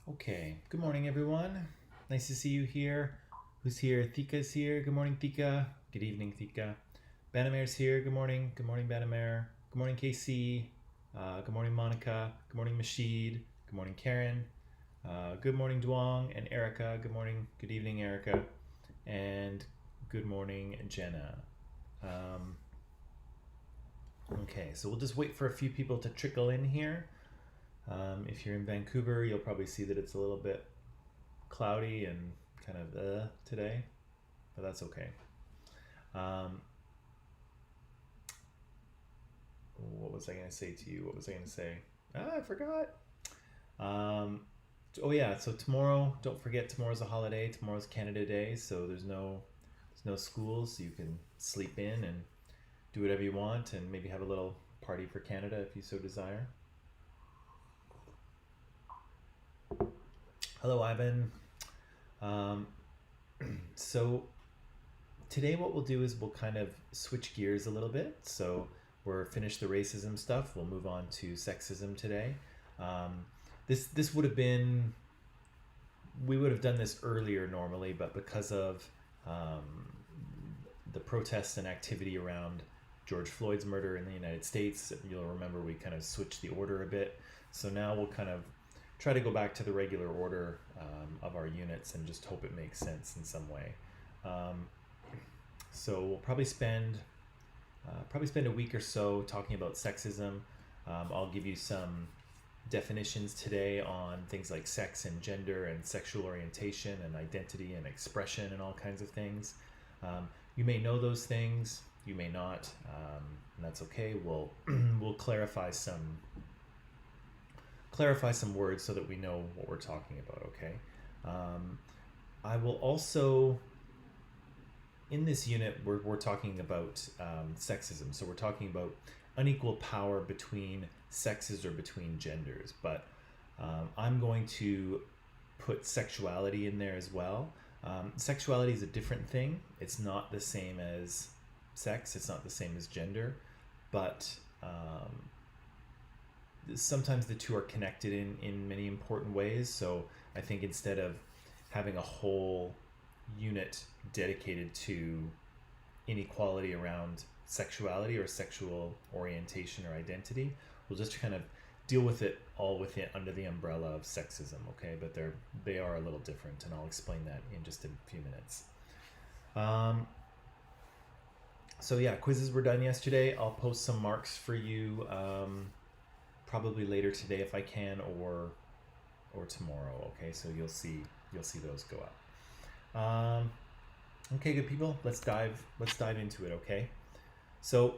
Okay, good morning, everyone. Nice to see you here. Who's here? Thika's here. Good morning, Thika. Good evening, Thika. Banamer's here. Good morning. Good morning, Banamer. Good morning, KC. Good morning, Monica. Good morning, Mashid. Good morning, Karen. Good morning, Duong and Erica. Good morning. Good evening, Erica. And good morning, Jenna. Um, okay, so we'll just wait for a few people to trickle in here. If you're in Vancouver, you'll probably see that it's a little bit cloudy and kind of today, but that's okay. Um, what was I going to say to you? What was I going to say? I forgot. Um, oh yeah, so tomorrow, don't forget tomorrow's a holiday. Tomorrow's Canada Day, so there's no school, so you can sleep in and do whatever you want, and maybe have a little party for Canada if you so desire. Hello, Ivan. Um, so today what we'll do is we'll kind of switch gears a little bit. So we're finished the racism stuff. We'll move on to sexism today. Um, this would have been we would have done this earlier normally, but because of um, the protests and activity around George Floyd's murder in the United States, you'll remember we kind of switched the order a bit. So now we'll kind of try to go back to the regular order of our units and just hope it makes sense in some way. Um, so we'll probably spend a week or so talking about sexism. I'll give you some definitions today on things like sex and gender and sexual orientation and identity and expression and all kinds of things. You may know those things, you may not, and that's okay. We'll we'll clarify some words so that we know what we're talking about. Okay. Um, I will also in this unit, we're talking about sexism. So we're talking about unequal power between sexes or between genders. But I'm going to put sexuality in there as well. Sexuality is a different thing. It's not the same as sex, it's not the same as gender. But sometimes the two are connected in many important ways. So I think instead of having a whole unit dedicated to inequality around sexuality or sexual orientation or identity, we'll just kind of deal with it all within under the umbrella of sexism. Okay, but they are a little different, and I'll explain that in just a few minutes. um, so yeah, quizzes were done yesterday. I'll post some marks for you, probably later today if I can, or tomorrow. Okay, so you'll see those go up. Okay, good people. Let's dive into it. Okay, so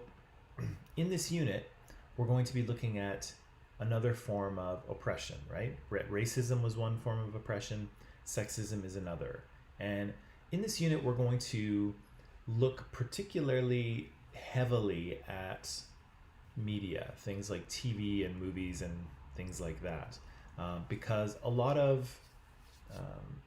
in this unit, we're going to be looking at another form of oppression. Right? Racism was one form of oppression. Sexism is another. And in this unit, we're going to look particularly heavily at media, things like TV and movies and things like that, because a lot of um,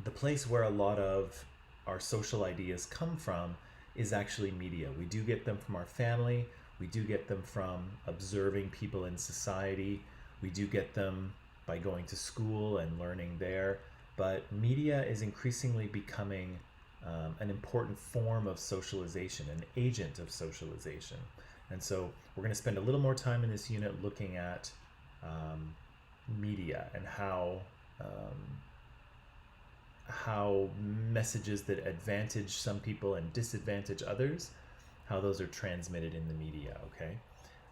the place where a lot of our social ideas come from is actually media. We do get them from our family, we do get them from observing people in society, we do get them by going to school and learning there. But media is increasingly becoming an important form of socialization, an agent of socialization. And so we're going to spend a little more time in this unit looking at um, media and how messages that advantage some people and disadvantage others, how those are transmitted in the media. Okay.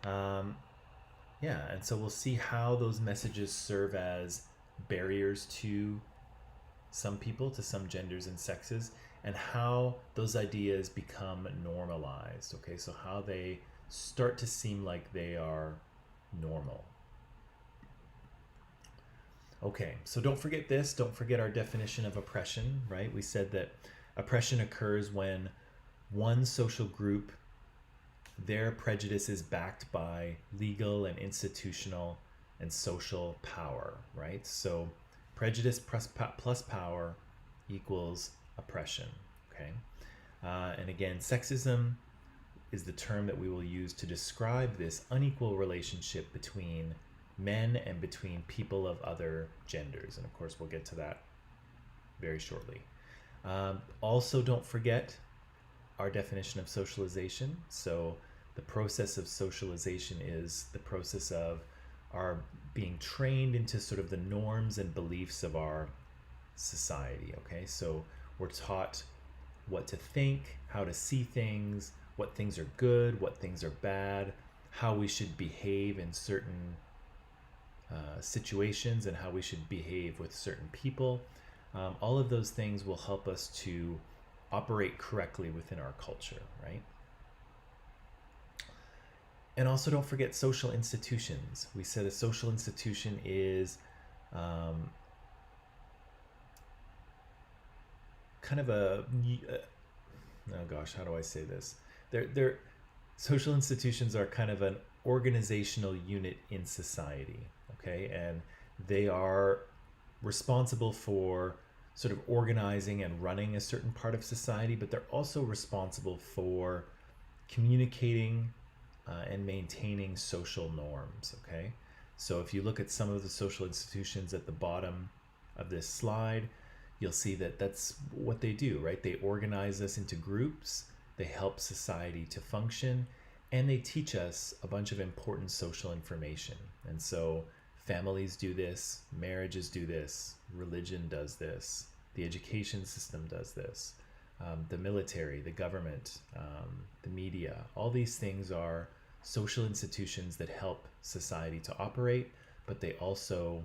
Um, yeah, and so we'll see how those messages serve as barriers to some people, to some genders and sexes, and how those ideas become normalized. Okay, so how they start to seem like they are normal. Okay, so don't forget this. Don't forget our definition of oppression, right? We said that oppression occurs when one social group, their prejudice is backed by legal and institutional and social power, right? So prejudice plus power equals oppression, okay? And again, sexism is the term that we will use to describe this unequal relationship between men and between people of other genders. And of course, we'll get to that very shortly. Also, don't forget our definition of socialization. So, the process of socialization is the process of our being trained into sort of the norms and beliefs of our society. Okay, so we're taught what to think, how to see things, what things are good, what things are bad, how we should behave in certain situations, and how we should behave with certain people. All of those things will help us to operate correctly within our culture, right? And also, don't forget social institutions. We said a social institution is kind of oh gosh, how do I say this? They're social institutions are kind of an organizational unit in society, okay? And they are responsible for sort of organizing and running a certain part of society, but they're also responsible for communicating and maintaining social norms, okay? So if you look at some of the social institutions at the bottom of this slide, you'll see that that's what they do, right? They organize us into groups, they help society to function, and they teach us a bunch of important social information. And so families do this, marriages do this, religion does this, the education system does this, the military, the government, the media. All these things are social institutions that help society to operate, but they also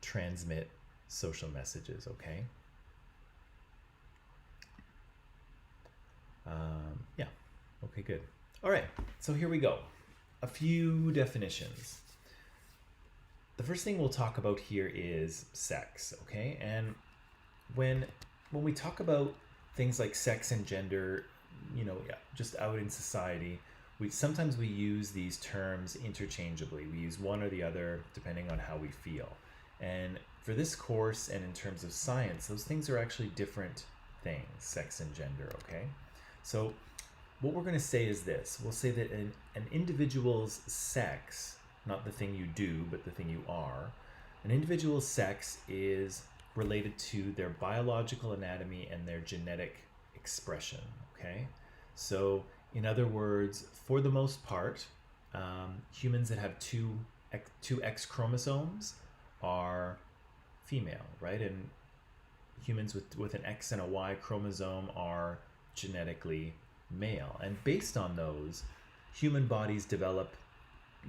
transmit social messages, okay? Yeah, okay, good. All right, so here we go. A few definitions. The first thing we'll talk about here is sex, okay? And when we talk about things like sex and gender, just out in society, sometimes we use these terms interchangeably. We use one or the other depending on how we feel. And for this course and in terms of science, those things are actually different things, sex and gender, okay? So what we're going to say is this. We'll say that an individual's sex, not the thing you do, but the thing you are, an individual's sex is related to their biological anatomy and their genetic expression, okay? So, in other words, for the most part, humans that have two X chromosomes are female, right? And humans with an X and a Y chromosome are genetically male. And based on those, human bodies develop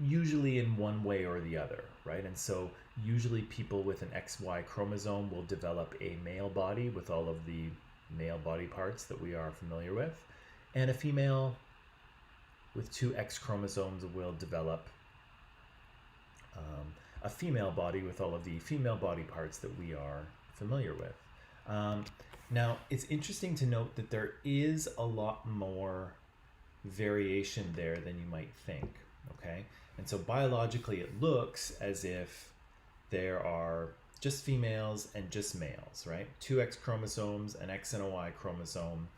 usually in one way or the other, right? And so usually people with an XY chromosome will develop a male body with all of the male body parts that we are familiar with, and a female with two X chromosomes will develop a female body with all of the female body parts that we are familiar with. Now, it's interesting to note that there is a lot more variation there than you might think, okay? And so biologically, it looks as if there are just females and just males, right? Two X chromosomes, an X and a Y chromosome,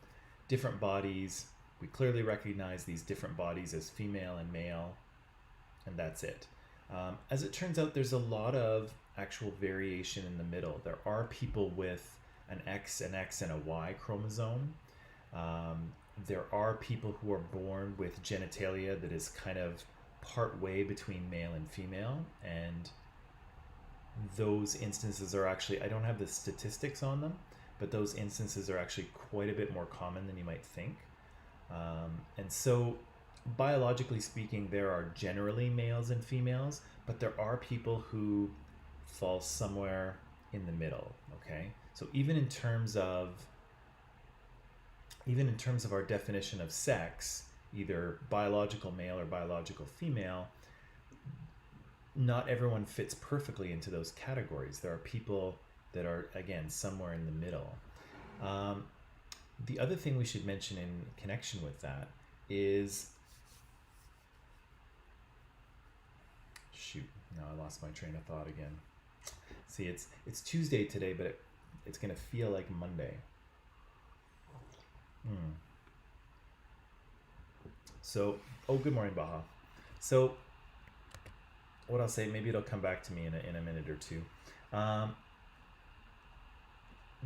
different bodies. We clearly recognize these different bodies as female and male, and that's it. As it turns out, there's a lot of actual variation in the middle. There are people with an X, and a Y chromosome. There are people who are born with genitalia that is kind of part way between male and female, and those instances are actually, I don't have the statistics on them, but those instances are actually quite a bit more common than you might think. And so biologically speaking, there are generally males and females, but there are people who fall somewhere in the middle, okay? So even in terms of our definition of sex, either biological male or biological female, not everyone fits perfectly into those categories. There are people that are, again, somewhere in the middle. The other thing we should mention in connection with that is, shoot, now I lost my train of thought again. See, it's Tuesday today, but it's gonna feel like Monday. So, good morning, Baha. So, what I'll say, maybe it'll come back to me in a minute or two. Um,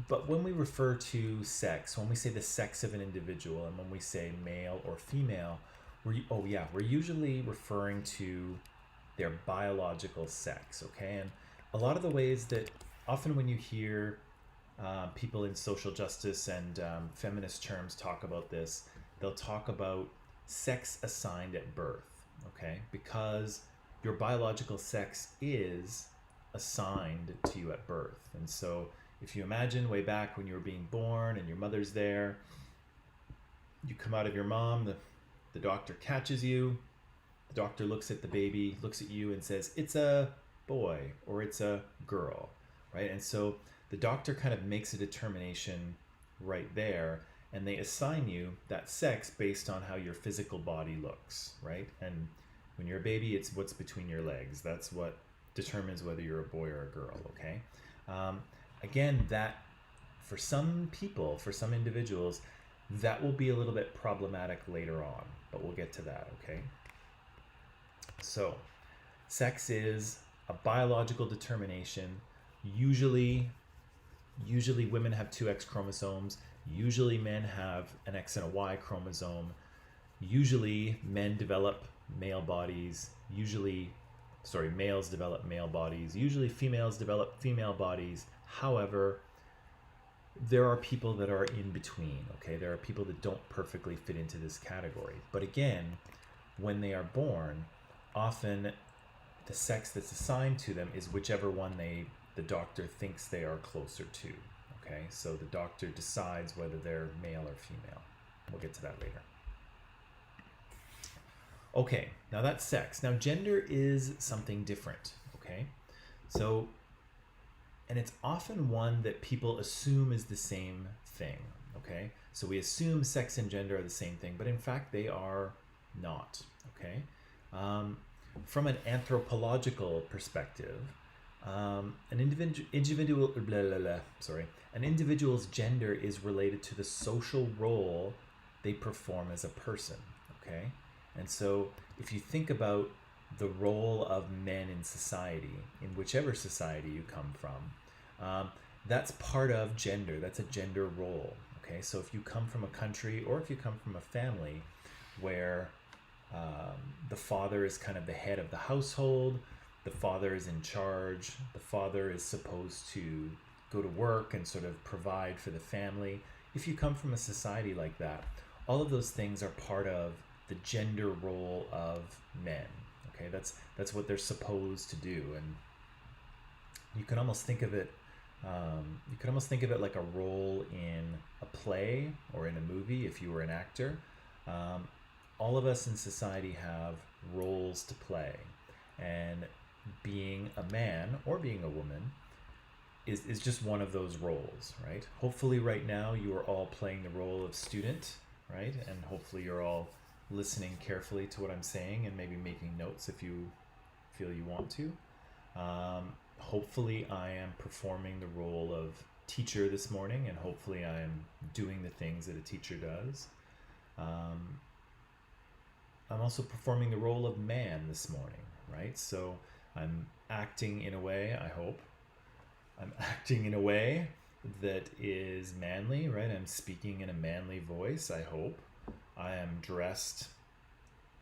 but when we refer to sex, when we say the sex of an individual, and when we say male or female, we're usually referring to their biological sex, okay? And a lot of the ways that often when you hear people in social justice and feminist terms talk about this, they'll talk about sex assigned at birth, okay? Because your biological sex is assigned to you at birth. And so if you imagine way back when you were being born and your mother's there, you come out of your mom, the doctor catches you, the doctor looks at the baby, looks at you and says, it's a boy or it's a girl, right? And so the doctor kind of makes a determination right there, and they assign you that sex based on how your physical body looks, right? And when you're a baby, it's what's between your legs. That's what determines whether you're a boy or a girl, okay? Again, that for some people, for some individuals, that will be a little bit problematic later on, but we'll get to that, okay? So, sex is a biological determination. Usually women have two X chromosomes. Usually men have an X and a Y chromosome. Usually men develop male bodies. Males develop male bodies. Usually females develop female bodies. However, there are people that are in between, okay? There are people that don't perfectly fit into this category. But again, when they are born, often the sex that's assigned to them is whichever one the doctor thinks they are closer to, okay? So the doctor decides whether they're male or female. We'll get to that later. Okay, now that's sex. Now gender is something different, okay? So, and it's often one that people assume is the same thing, okay? So we assume sex and gender are the same thing, but in fact they are not, okay? From an anthropological perspective, an individual's gender is related to the social role they perform as a person, okay? And so if you think about the role of men in society, in whichever society you come from, that's part of gender. That's a gender role, okay? So if you come from a country or if you come from a family where the father is kind of the head of the household, the father is in charge, the father is supposed to go to work and sort of provide for the family. If you come from a society like that, all of those things are part of the gender role of men, okay? That's what they're supposed to do. And you can almost think of it like a role in a play or in a movie if you were an actor. All of us in society have roles to play, and being a man or being a woman is just one of those roles, right? Hopefully right now you are all playing the role of student, right? And hopefully you're all listening carefully to what I'm saying and maybe making notes if you feel you want to. Hopefully I am performing the role of teacher this morning, and hopefully I am doing the things that a teacher does. I'm also performing the role of man this morning, right? So I'm acting in a way, I hope. I'm acting in a way that is manly, right? I'm speaking in a manly voice, I hope. I am dressed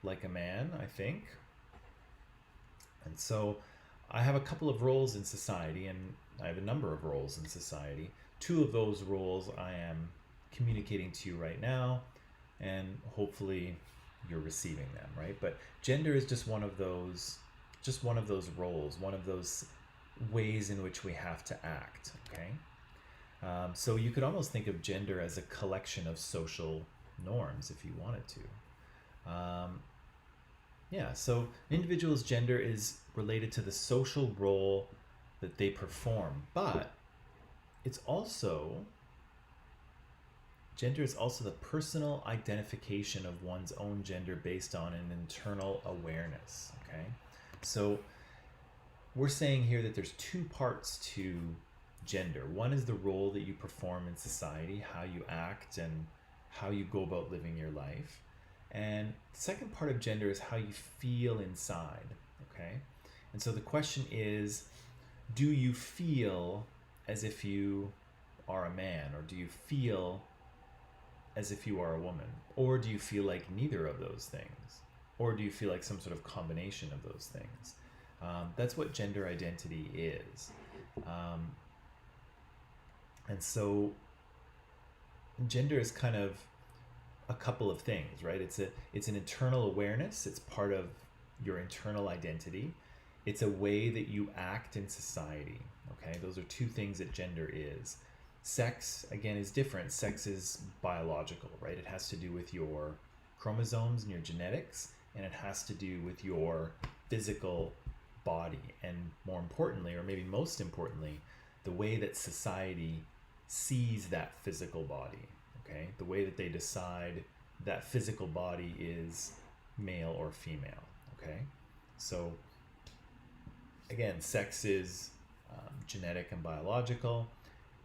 like a man, I think. And so I have a couple of roles in society, and I have a number of roles in society. Two of those roles I am communicating to you right now, and hopefully you're receiving them, right? But gender is just one of those roles, one of those ways in which we have to act, okay? So you could almost think of gender as a collection of social norms if you wanted to. So an individual's gender is related to the social role that they perform, but gender is also the personal identification of one's own gender based on an internal awareness, okay? So we're saying here that there's two parts to gender. One is the role that you perform in society, how you act and how you go about living your life. And the second part of gender is how you feel inside, okay? And so the question is, do you feel as if you are a man, or do you feel as if you are a woman? Or do you feel like neither of those things? Or do you feel like some sort of combination of those things? That's what gender identity is. Um, and so gender is kind of a couple of things, right? It's an internal awareness. It's part of your internal identity. It's a way that you act in society. Okay, those are two things that gender is. Sex, again, is different. Sex is biological, right? It has to do with your chromosomes and your genetics, and it has to do with your physical body. And more importantly, or maybe most importantly, the way that society sees that physical body. Okay, the way that they decide that physical body is male or female. Okay, so again, sex is genetic and biological.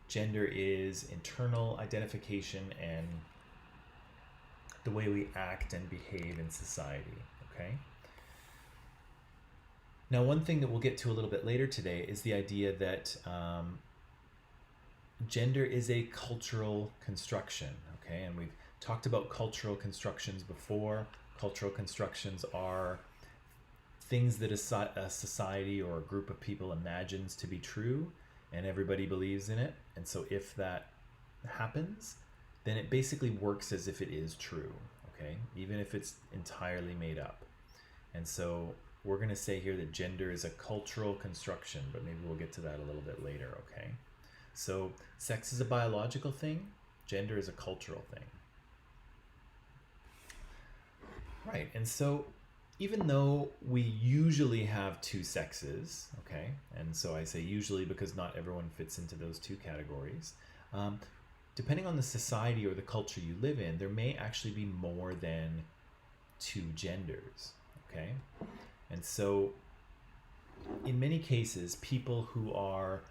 Gender is internal identification and the way we act and behave in society. Okay. Now, one thing that we'll get to a little bit later today is the idea that gender is a cultural construction. Okay, and we've talked about cultural constructions before. Cultural constructions are things that a society or a group of people imagines to be true, and everybody believes in it. And so if that happens, then it basically works as if it is true, okay? Even if it's entirely made up. And so we're going to say here that gender is a cultural construction, but maybe we'll get to that a little bit later, okay? So sex is a biological thing, gender is a cultural thing. Right, and so even though we usually have two sexes, okay, and so I say usually because not everyone fits into those two categories, depending on the society or the culture you live in, there may actually be more than two genders, okay? And so in many cases, people who are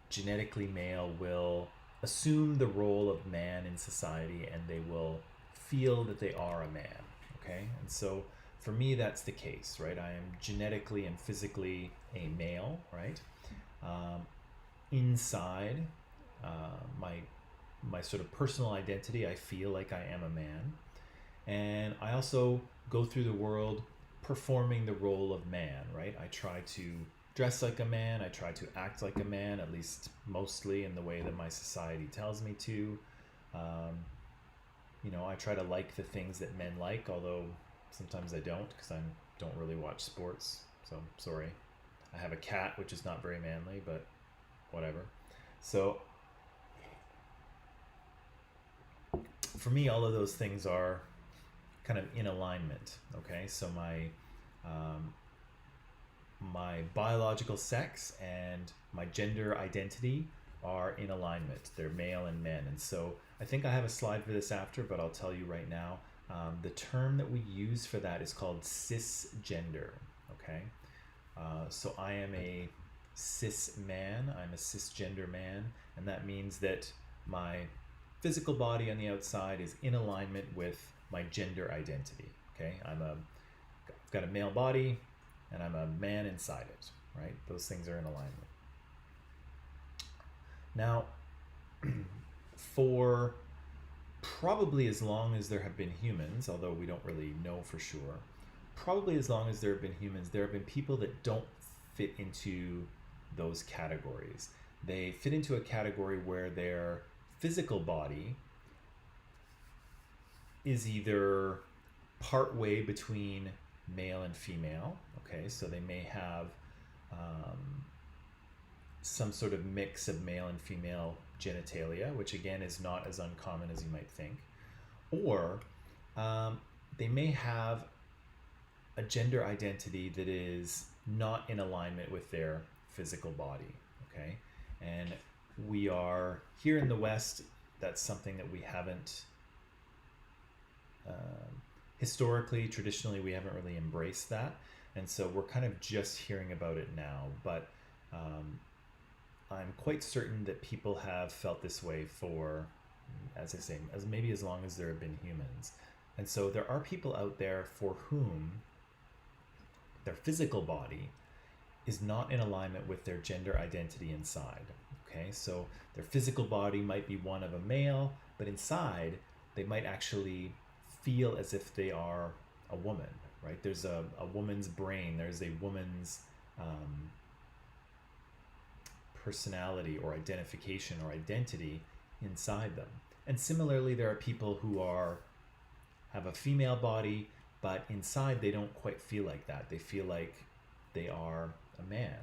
genetically male will assume the role of man in society, and they will feel that they are a man, okay? And so for me, that's the case, right? I am genetically and physically a male, right? Inside my sort of personal identity, I feel like I am a man. And I also go through the world performing the role of man, right? I try to dress like a man. I try to act like a man, at least mostly in the way that my society tells me to. I try to like the things that men like, although sometimes I don't, because I don't really watch sports. So sorry. I have a cat, which is not very manly, but whatever. So for me, all of those things are kind of in alignment. Okay, so my biological sex and my gender identity are in alignment. They're male and men. And so I think I have a slide for this after, but I'll tell you right now, the term that we use for that is called cisgender. Okay, so I am a cis man. I'm a cisgender man, and that means that my physical body on the outside is in alignment with my gender identity. Okay, I've got a male body, and I'm a man inside it. Right, those things are in alignment. Now, for probably as long as there have been humans, although we don't really know for sure, probably as long as there have been humans, there have been people that don't fit into those categories. They fit into a category where their physical body is either part way between male and female. Okay, so they may have some sort of mix of male and female genitalia, which again is not as uncommon as you might think. Or they may have a gender identity that is not in alignment with their physical body. Okay, and we are here in the West. That's something that we haven't historically, traditionally, we haven't really embraced that, and so we're kind of just hearing about it now. But I'm quite certain that people have felt this way for, as I say, as long as there have been humans. And so there are people out there for whom their physical body is not in alignment with their gender identity inside. Okay, so their physical body might be one of a male, but inside they might actually feel as if they are a woman, right? There's a woman's brain, there's a woman's personality or identification or identity inside them. And similarly, there are people who have a female body, but inside they don't quite feel like that. They feel like they are a man.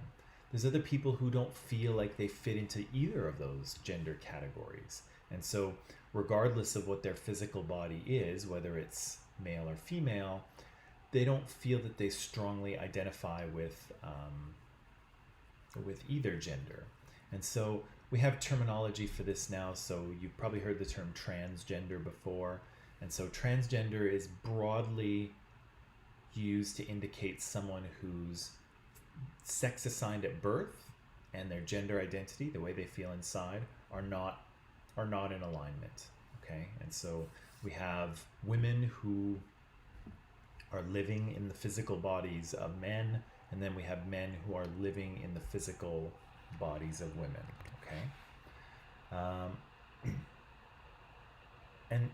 There's other people who don't feel like they fit into either of those gender categories. And so, regardless of what their physical body is, whether it's male or female, they don't feel that they strongly identify with either gender. And so we have terminology for this now. So you've probably heard the term transgender before. And so transgender is broadly used to indicate someone whose sex assigned at birth and their gender identity, the way they feel inside, are not in alignment. Okay, and so we have women who are living in the physical bodies of men, and then we have men who are living in the physical bodies of women. Okay, and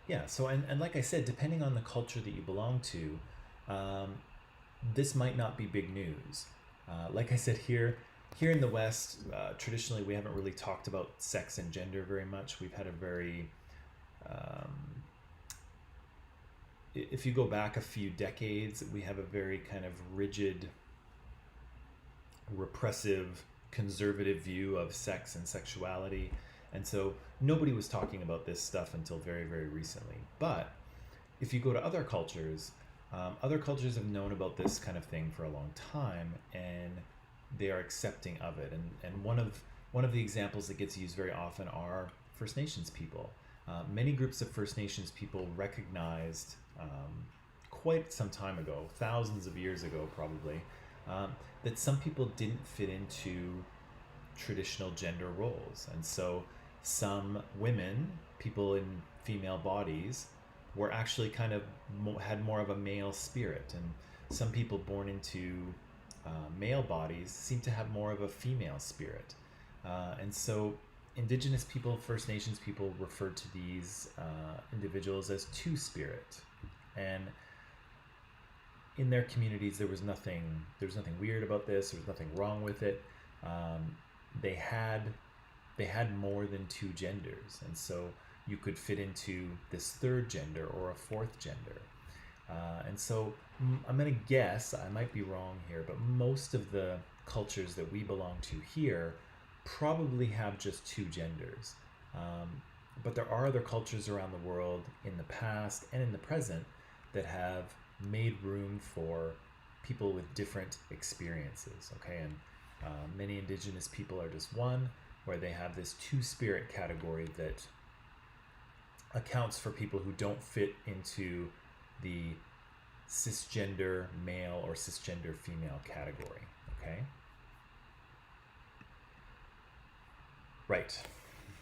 yeah, so and like I said, depending on the culture that you belong to, this might not be big news. Like I said, here in the West, traditionally we haven't really talked about sex and gender very much. We've had a very if you go back a few decades, we have a very kind of rigid, repressive, conservative view of sex and sexuality. And so nobody was talking about this stuff until very, very recently. But if you go to other cultures have known about this kind of thing for a long time, and they are accepting of it. And one of the examples that gets used very often are First Nations people. Many groups of First Nations people recognized quite some time ago, thousands of years ago probably, that some people didn't fit into traditional gender roles. And so some women, people in female bodies, were actually kind of had more of a male spirit, and some people born into male bodies seem to have more of a female spirit. And so Indigenous people, First Nations people, referred to these individuals as two-spirit. And in their communities, there was nothing weird about this. There was nothing wrong with it. They had more than two genders, and so you could fit into this third gender or a fourth gender. And so I'm going to guess, I might be wrong here, but most of the cultures that we belong to here probably have just two genders. But there are other cultures around the world in the past and in the present that have made room for people with different experiences. Okay, and many Indigenous people are just one, where they have this two-spirit category that accounts for people who don't fit into the cisgender male or cisgender female category. Okay, right,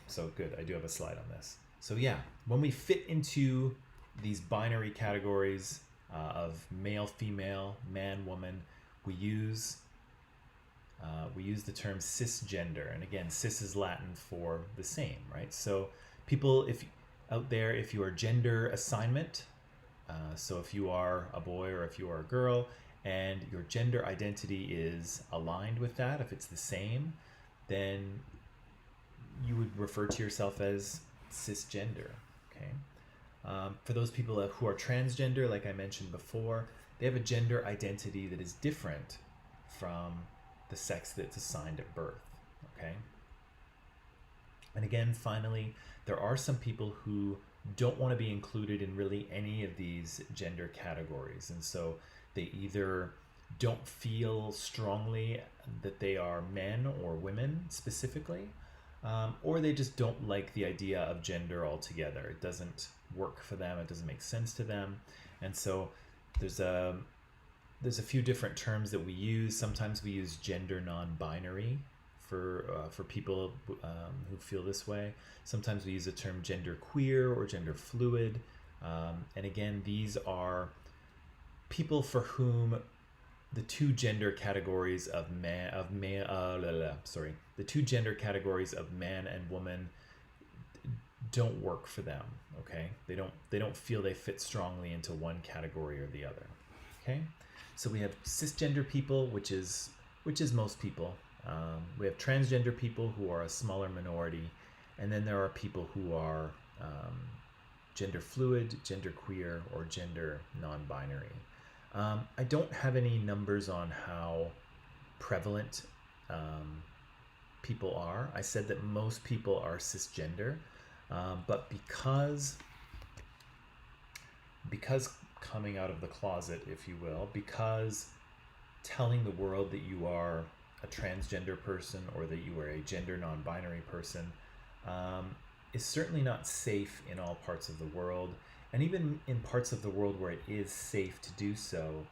so good, I do have a slide on this. So yeah, when we fit into these binary categories of male, female, man, woman, we use the term cisgender. And again, cis is Latin for the same, right? So people, if you are gender assignment, so if you are a boy or if you are a girl, and your gender identity is aligned with that, if it's the same, then you would refer to yourself as cisgender. Okay. For those people who are transgender, like I mentioned before, they have a gender identity that is different from the sex that's assigned at birth. Okay. And again, finally, there are some people who don't want to be included in really any of these gender categories. And so they either don't feel strongly that they are men or women specifically, or they just don't like the idea of gender altogether. It doesn't work for them. It doesn't make sense to them. And so there's a few different terms that we use. Sometimes we use gender non-binary for people who feel this way. Sometimes we use the term gender queer or gender fluid. And again, these are people for whom the two gender categories of the two gender categories of man and woman don't work for them. Okay, they don't feel they fit strongly into one category or the other. Okay, so we have cisgender people, which is most people. We have transgender people who are a smaller minority, and then there are people who are gender fluid, gender queer, or gender non-binary. I don't have any numbers on how prevalent people are. I said that most people are cisgender, but because coming out of the closet, if you will, because telling the world that you are a transgender person or that you are a gender non-binary person is certainly not safe in all parts of the world. And even in parts of the world where it is safe to do so,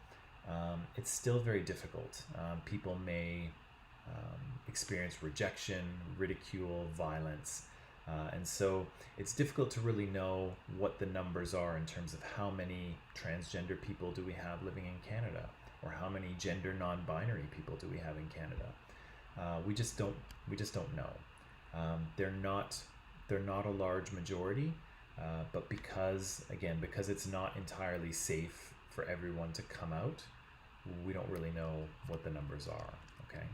it's still very difficult. People may experience rejection, ridicule, violence. And so it's difficult to really know what the numbers are in terms of how many transgender people do we have living in Canada, or how many gender non-binary people do we have in Canada. We just don't know. They're not a large majority, but because it's not entirely safe for everyone to come out, we don't really know what the numbers are. Okay.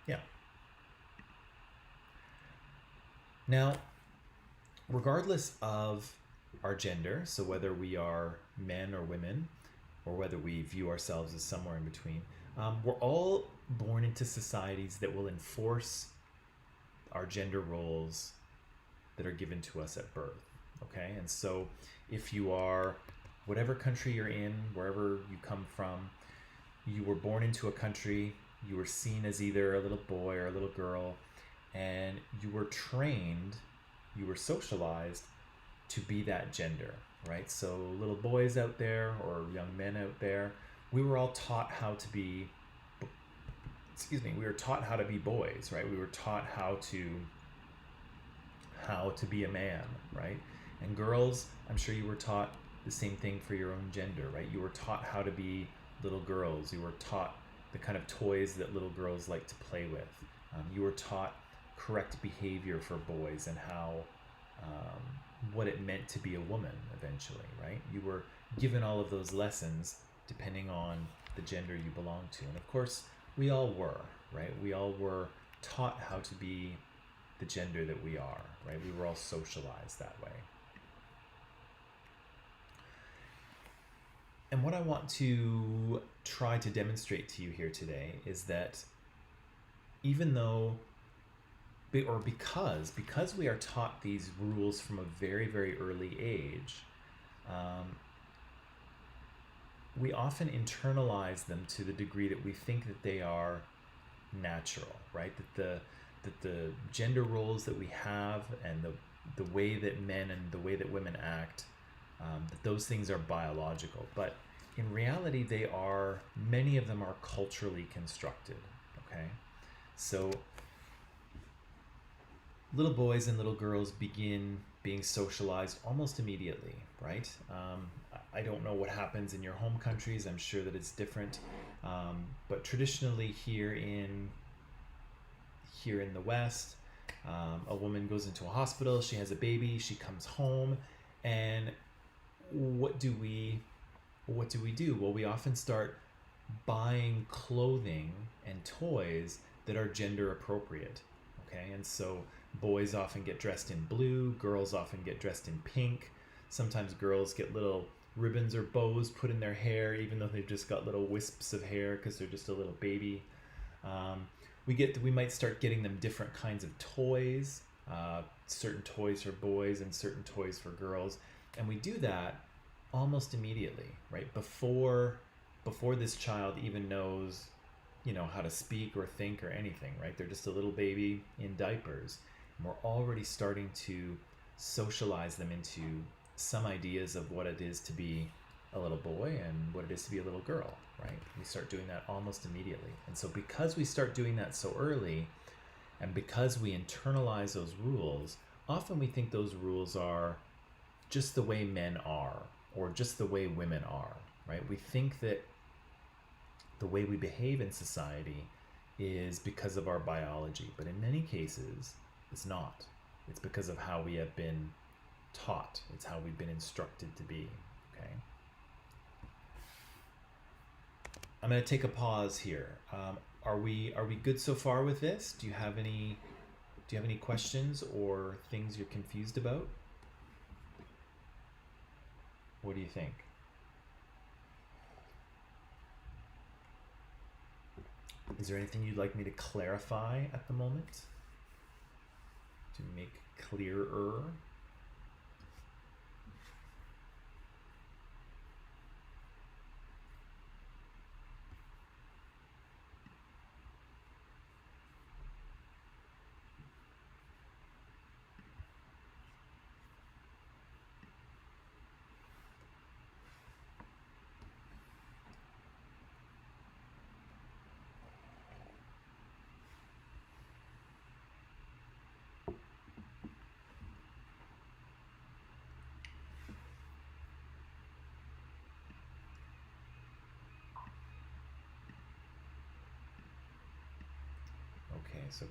Yeah. Now, regardless of our gender, so whether we are men or women, or whether we view ourselves as somewhere in between, we're all born into societies that will enforce our gender roles that are given to us at birth. Okay, and so if you are, whatever country you're in, wherever you come from, you were born into a country, you were seen as either a little boy or a little girl, and you were trained, you were socialized to be that gender, right? So little boys out there or young men out there, we were all taught how to be, we were taught how to be boys, right? We were taught how to be a man, right? And girls, I'm sure you were taught the same thing for your own gender, right? You were taught how to be little girls. You were taught the kind of toys that little girls like to play with. You were taught correct behavior for boys and how what it meant to be a woman eventually, right? You were given all of those lessons depending on the gender you belong to. And of course, we all were, right? We all were taught how to be the gender that we are, right? We were all socialized that way. And what I want to try to demonstrate to you here today is that even though, or because we are taught these rules from a very, very early age, we often internalize them to the degree that we think that they are natural, right? That the gender roles that we have and the way that men and the way that women act, that those things are biological. But in reality, many of them are culturally constructed, okay? So little boys and little girls begin being socialized almost immediately, right? I don't know what happens in your home countries. I'm sure that it's different. But traditionally here in the West, a woman goes into a hospital, she has a baby, she comes home, and what do we do? Well, we often start buying clothing and toys that are gender appropriate. Okay, and so boys often get dressed in blue, girls often get dressed in pink. Sometimes girls get little ribbons or bows put in their hair, even though they've just got little wisps of hair because they're just a little baby. We might start getting them different kinds of toys, certain toys for boys and certain toys for girls, and we do that almost immediately, right? Before this child even knows, how to speak or think or anything, right? They're just a little baby in diapers, and we're already starting to socialize them into some ideas of what it is to be a little boy and what it is to be a little girl, right? We start doing that almost immediately. And so because we start doing that so early, and because we internalize those rules, often we think those rules are just the way men are, or just the way women are, right? We think that the way we behave in society is because of our biology, but in many cases, it's not. It's because of how we have been taught. It's how we've been instructed to be. Okay. I'm going to take a pause here. Are we good so far with this? Do you have any questions or things you're confused about? What do you think? Is there anything you'd like me to clarify at the moment? To make clearer? Okay, so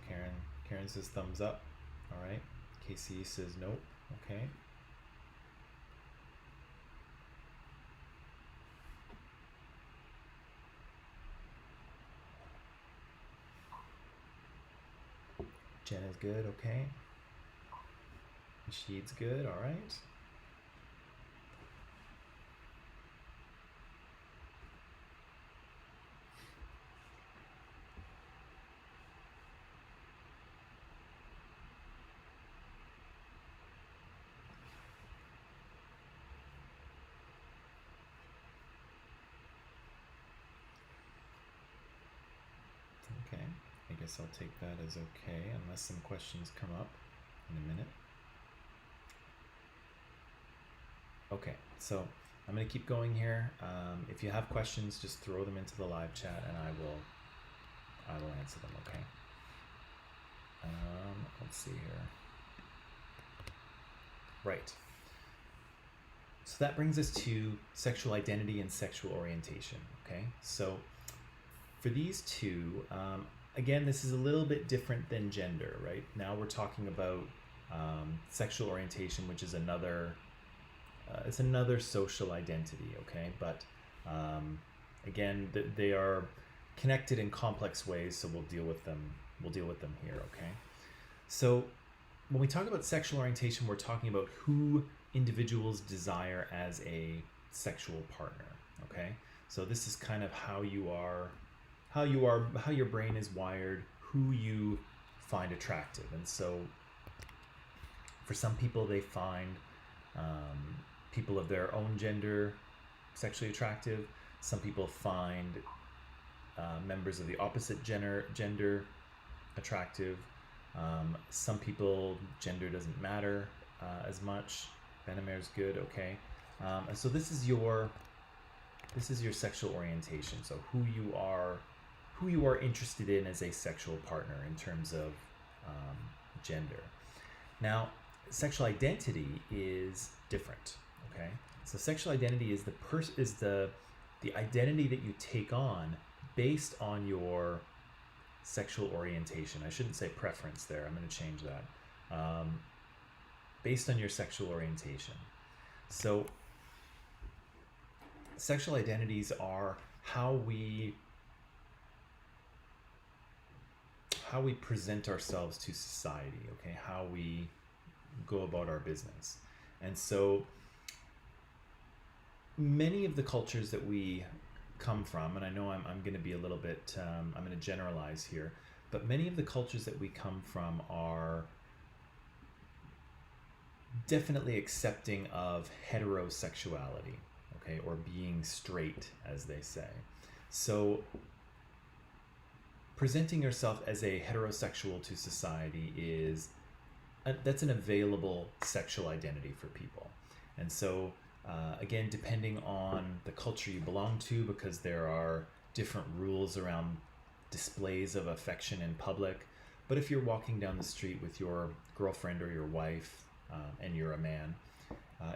Karen says thumbs up. All right. Casey says nope. Okay. Jenna's good. Okay. Rashid's good. All right. Okay. I guess I'll take that as okay, unless some questions come up in a minute. Okay, so I'm going to keep going here. If you have questions, just throw them into the live chat, and I will answer them. Okay. Let's see here. Right. So that brings us to sexual identity and sexual orientation. Okay. So for these two, again, this is a little bit different than gender, right? Now we're talking about sexual orientation, which is another. It's another social identity, okay? But again, they are connected in complex ways, so we'll deal with them. We'll deal with them here, okay? So when we talk about sexual orientation, we're talking about who individuals desire as a sexual partner, okay? So this is kind of how your brain is wired, who you find attractive, and so for some people, they find people of their own gender sexually attractive. Some people find members of the opposite gender attractive. Some people, gender doesn't matter as much. Benamer's good, okay. So this is your sexual orientation. So who you are interested in as a sexual partner in terms of gender. Now, sexual identity is different. Okay, so sexual identity is the identity that you take on based on your sexual orientation. I shouldn't say preference there. I'm going to change that. Based on your sexual orientation. So sexual identities are how we present ourselves to society. Okay, how we go about our business. And so many of the cultures that we come from, and I know I'm going to be a little bit, I'm going to generalize here, but many of the cultures that we come from are definitely accepting of heterosexuality, okay, or being straight, as they say. So presenting yourself as a heterosexual to society that's an available sexual identity for people. And so again, depending on the culture you belong to, because there are different rules around displays of affection in public. But if you're walking down the street with your girlfriend or your wife, and you're a man,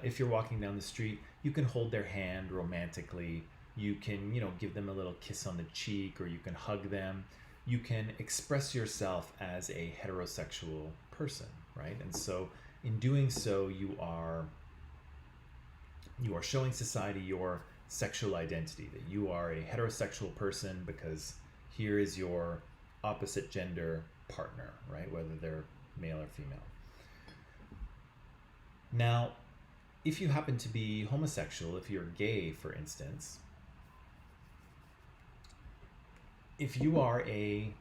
if you're walking down the street, you can hold their hand romantically, You can, give them a little kiss on the cheek, or you can hug them. You can express yourself as a heterosexual person, right? And so in doing so, you are showing society your sexual identity, that you are a heterosexual person because here is your opposite gender partner, right? Whether they're male or female. Now, if you happen to be homosexual, if you're gay, for instance, if you are a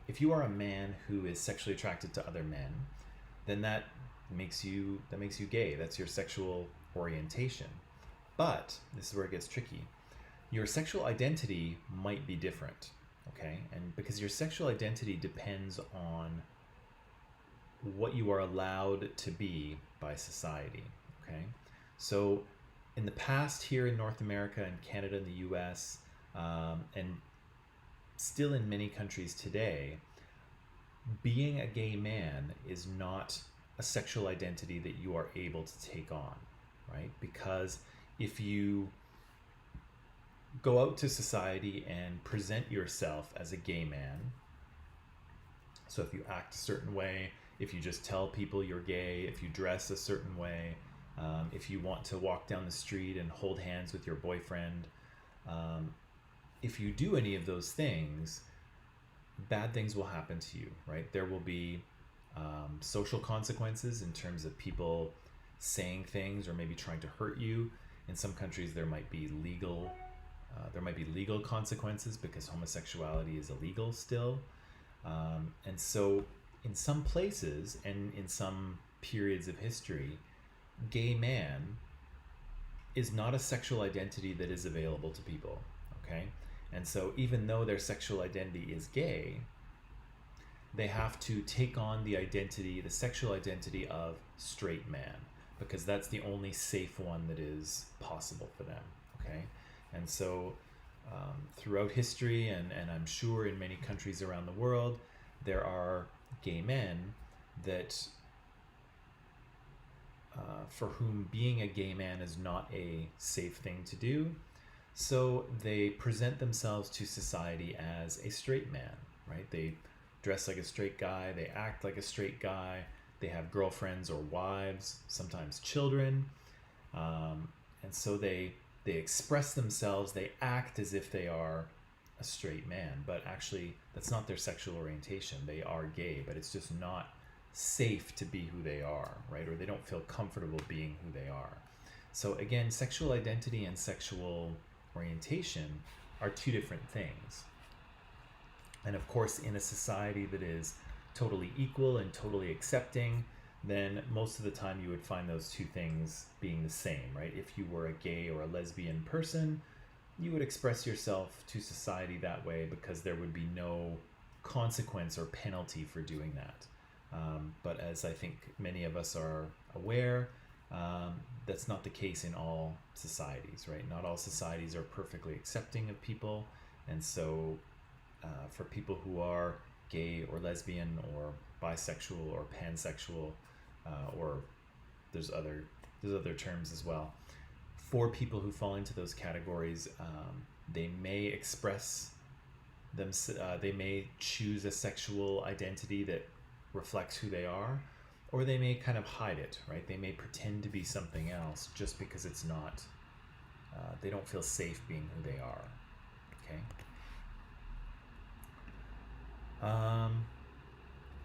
man who is sexually attracted to other men, then that makes you gay. That's your sexual orientation. But this is where it gets tricky. Your sexual identity might be different, okay? And because your sexual identity depends on what you are allowed to be by society, okay? So in the past, here in North America and Canada and the US, and still in many countries today, being a gay man is not a sexual identity that you are able to take on, right? Because if you go out to society and present yourself as a gay man, so if you act a certain way, if you just tell people you're gay, if you dress a certain way, if you want to walk down the street and hold hands with your boyfriend, if you do any of those things, bad things will happen to you, right? There will be social consequences in terms of people saying things or maybe trying to hurt you. In some countries, there might be legal consequences because homosexuality is illegal still. And so in some places and in some periods of history, gay man is not a sexual identity that is available to people, okay? And so even though their sexual identity is gay, they have to take on the sexual identity of straight man, because that's the only safe one that is possible for them, okay? And so throughout history, and I'm sure in many countries around the world, there are gay men that for whom being a gay man is not a safe thing to do. So they present themselves to society as a straight man, right? They dress like a straight guy, they act like a straight guy, they have girlfriends or wives, sometimes children. And so they express themselves, they act as if they are a straight man, but actually that's not their sexual orientation. They are gay, but it's just not safe to be who they are, right? Or they don't feel comfortable being who they are. So again, sexual identity and sexual orientation are two different things. And of course, in a society that is totally equal and totally accepting, then most of the time you would find those two things being the same, right? If you were a gay or a lesbian person, you would express yourself to society that way because there would be no consequence or penalty for doing that. But as I think many of us are aware, that's not the case in all societies, right? Not all societies are perfectly accepting of people. And so for people who are gay or lesbian or bisexual or pansexual, or there's other terms as well. For people who fall into those categories, they may express them. They may choose a sexual identity that reflects who they are, or they may kind of hide it, right? They may pretend to be something else just because it's not. They don't feel safe being who they are. Okay.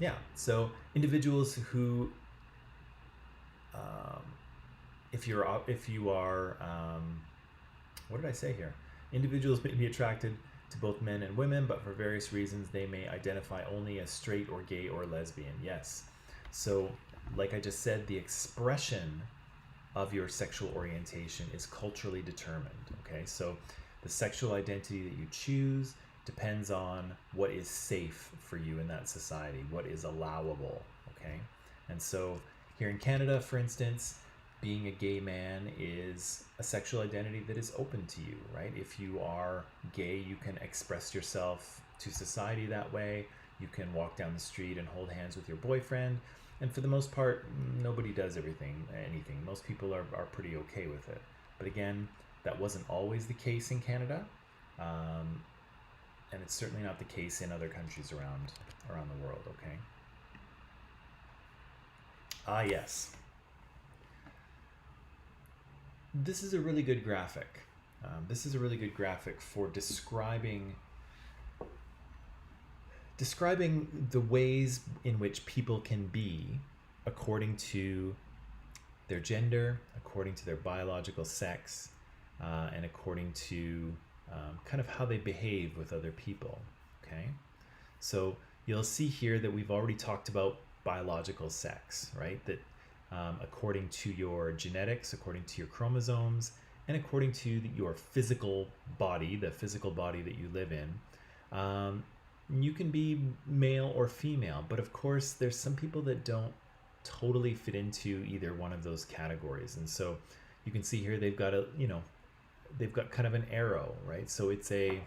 Yeah. So individuals who if you are what did I say here? Individuals may be attracted to both men and women, but for various reasons they may identify only as straight or gay or lesbian. Yes. So like I just said, the expression of your sexual orientation is culturally determined. Okay, so the sexual identity that you choose depends on what is safe for you in that society, what is allowable. Okay, and so here in Canada, for instance, being a gay man is a sexual identity that is open to you, right? If you are gay, you can express yourself to society that way. You can walk down the street and hold hands with your boyfriend. And for the most part, nobody does anything. Most people are pretty okay with it. But again, that wasn't always the case in Canada. And it's certainly not the case in other countries around the world. Okay. Ah, yes. This is a really good graphic. This is a really good graphic for describing the ways in which people can be according to their gender, according to their biological sex, and according to kind of how they behave with other people. Okay, so you'll see here that we've already talked about biological sex, right? That according to your genetics, according to your chromosomes, and according to your physical body, the physical body that you live in, you can be male or female. But of course, there's some people that don't totally fit into either one of those categories. And so you can see here they've got they've got kind of an arrow, right? So it's a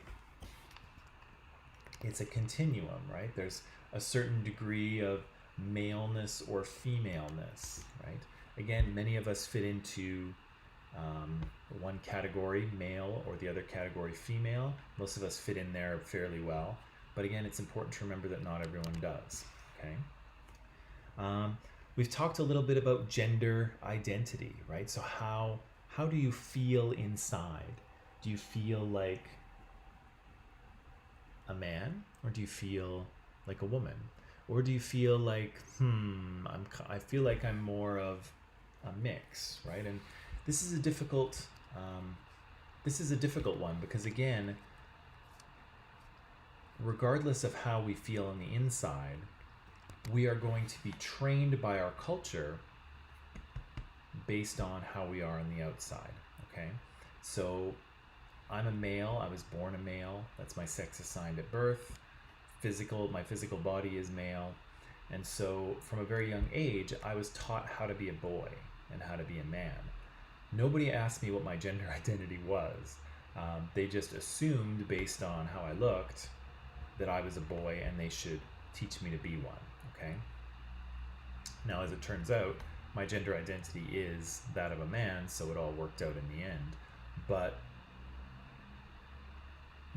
continuum, right? There's a certain degree of maleness or femaleness, right? Again, many of us fit into one category, male, or the other category, female. Most of us fit in there fairly well. But again, it's important to remember that not everyone does, okay? We've talked a little bit about gender identity, right? So how do you feel inside? Do you feel like a man, or do you feel like a woman, or do you feel like I feel like I'm more of a mix, right? And this is a difficult one, because again, regardless of how we feel on the inside, we are going to be trained by our culture based on how we are on the outside. Okay, so I'm a male. I was born a male. That's my sex assigned at birth. My physical body is male. And so from a very young age, I was taught how to be a boy and how to be a man. Nobody asked me what my gender identity was. They just assumed, based on how I looked, that I was a boy and they should teach me to be one. Okay. Now, as it turns out, my gender identity is that of a man, so it all worked out in the end. But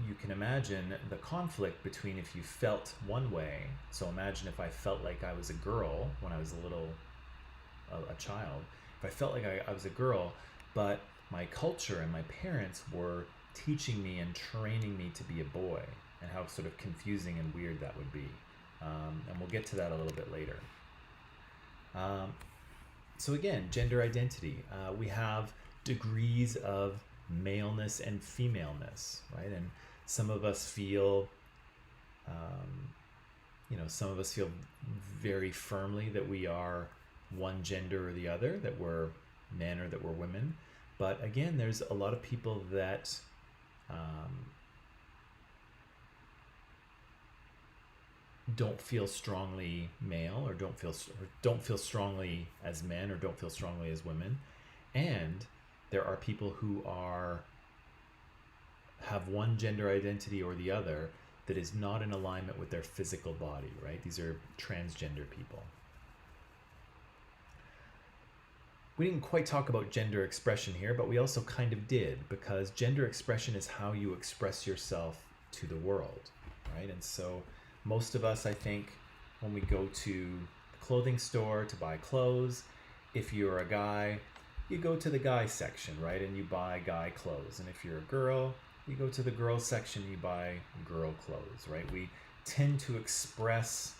you can imagine the conflict between if you felt one way. So imagine if I felt like I was a girl when I was a child. If I felt like I was a girl, but my culture and my parents were teaching me and training me to be a boy, and how sort of confusing and weird that would be. And we'll get to that a little bit later. So again, gender identity. We have degrees of maleness and femaleness, right? And some of us feel, some of us feel very firmly that we are one gender or the other, that we're men or that we're women. But again, there's a lot of people that don't feel strongly male, or don't feel strongly as men, or don't feel strongly as women. And there are people who have one gender identity or the other that is not in alignment with their physical body, right? These are transgender people. We didn't quite talk about gender expression here, but we also kind of did, because gender expression is how you express yourself to the world, right? And so most of us, I think, when we go to the clothing store to buy clothes, if you're a guy, you go to the guy section, right? And you buy guy clothes. And if you're a girl, you go to the girl section, you buy girl clothes, right? We tend to express,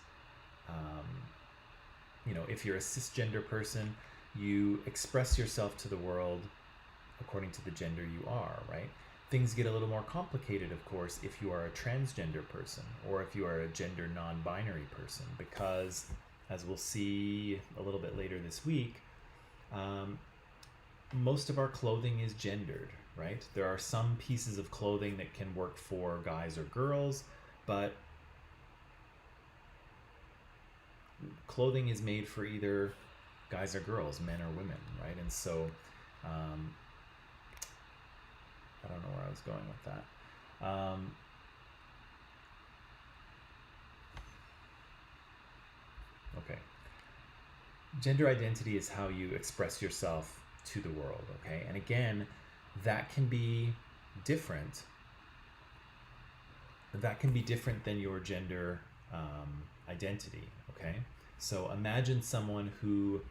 if you're a cisgender person, you express yourself to the world according to the gender you are, right? Things get a little more complicated, of course, if you are a transgender person, or if you are a gender non-binary person, because, as we'll see a little bit later this week, most of our clothing is gendered, right? There are some pieces of clothing that can work for guys or girls, but clothing is made for either guys or girls, men or women, right? And so I don't know where I was going with that. Okay. Gender identity is how you express yourself to the world, okay? And again, that can be different that can be different than your gender identity. Okay, so imagine someone who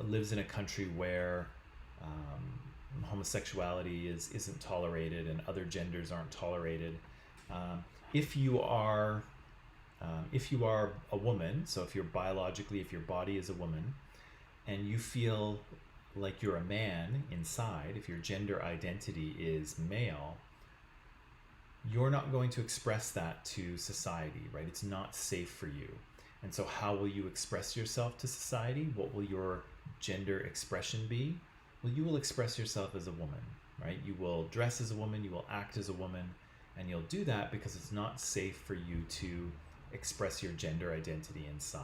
lives in a country where homosexuality isn't tolerated and other genders aren't tolerated. Um, if you are if you are a woman, so if you're biologically, if your body is a woman, and you feel like you're a man inside, if your gender identity is male, you're not going to express that to society, right? It's not safe for you. And so, how will you express yourself to society? What will your gender expression be? Well, you will express yourself as a woman, right? You will dress as a woman, you will act as a woman, and you'll do that because it's not safe for you to express your gender identity inside,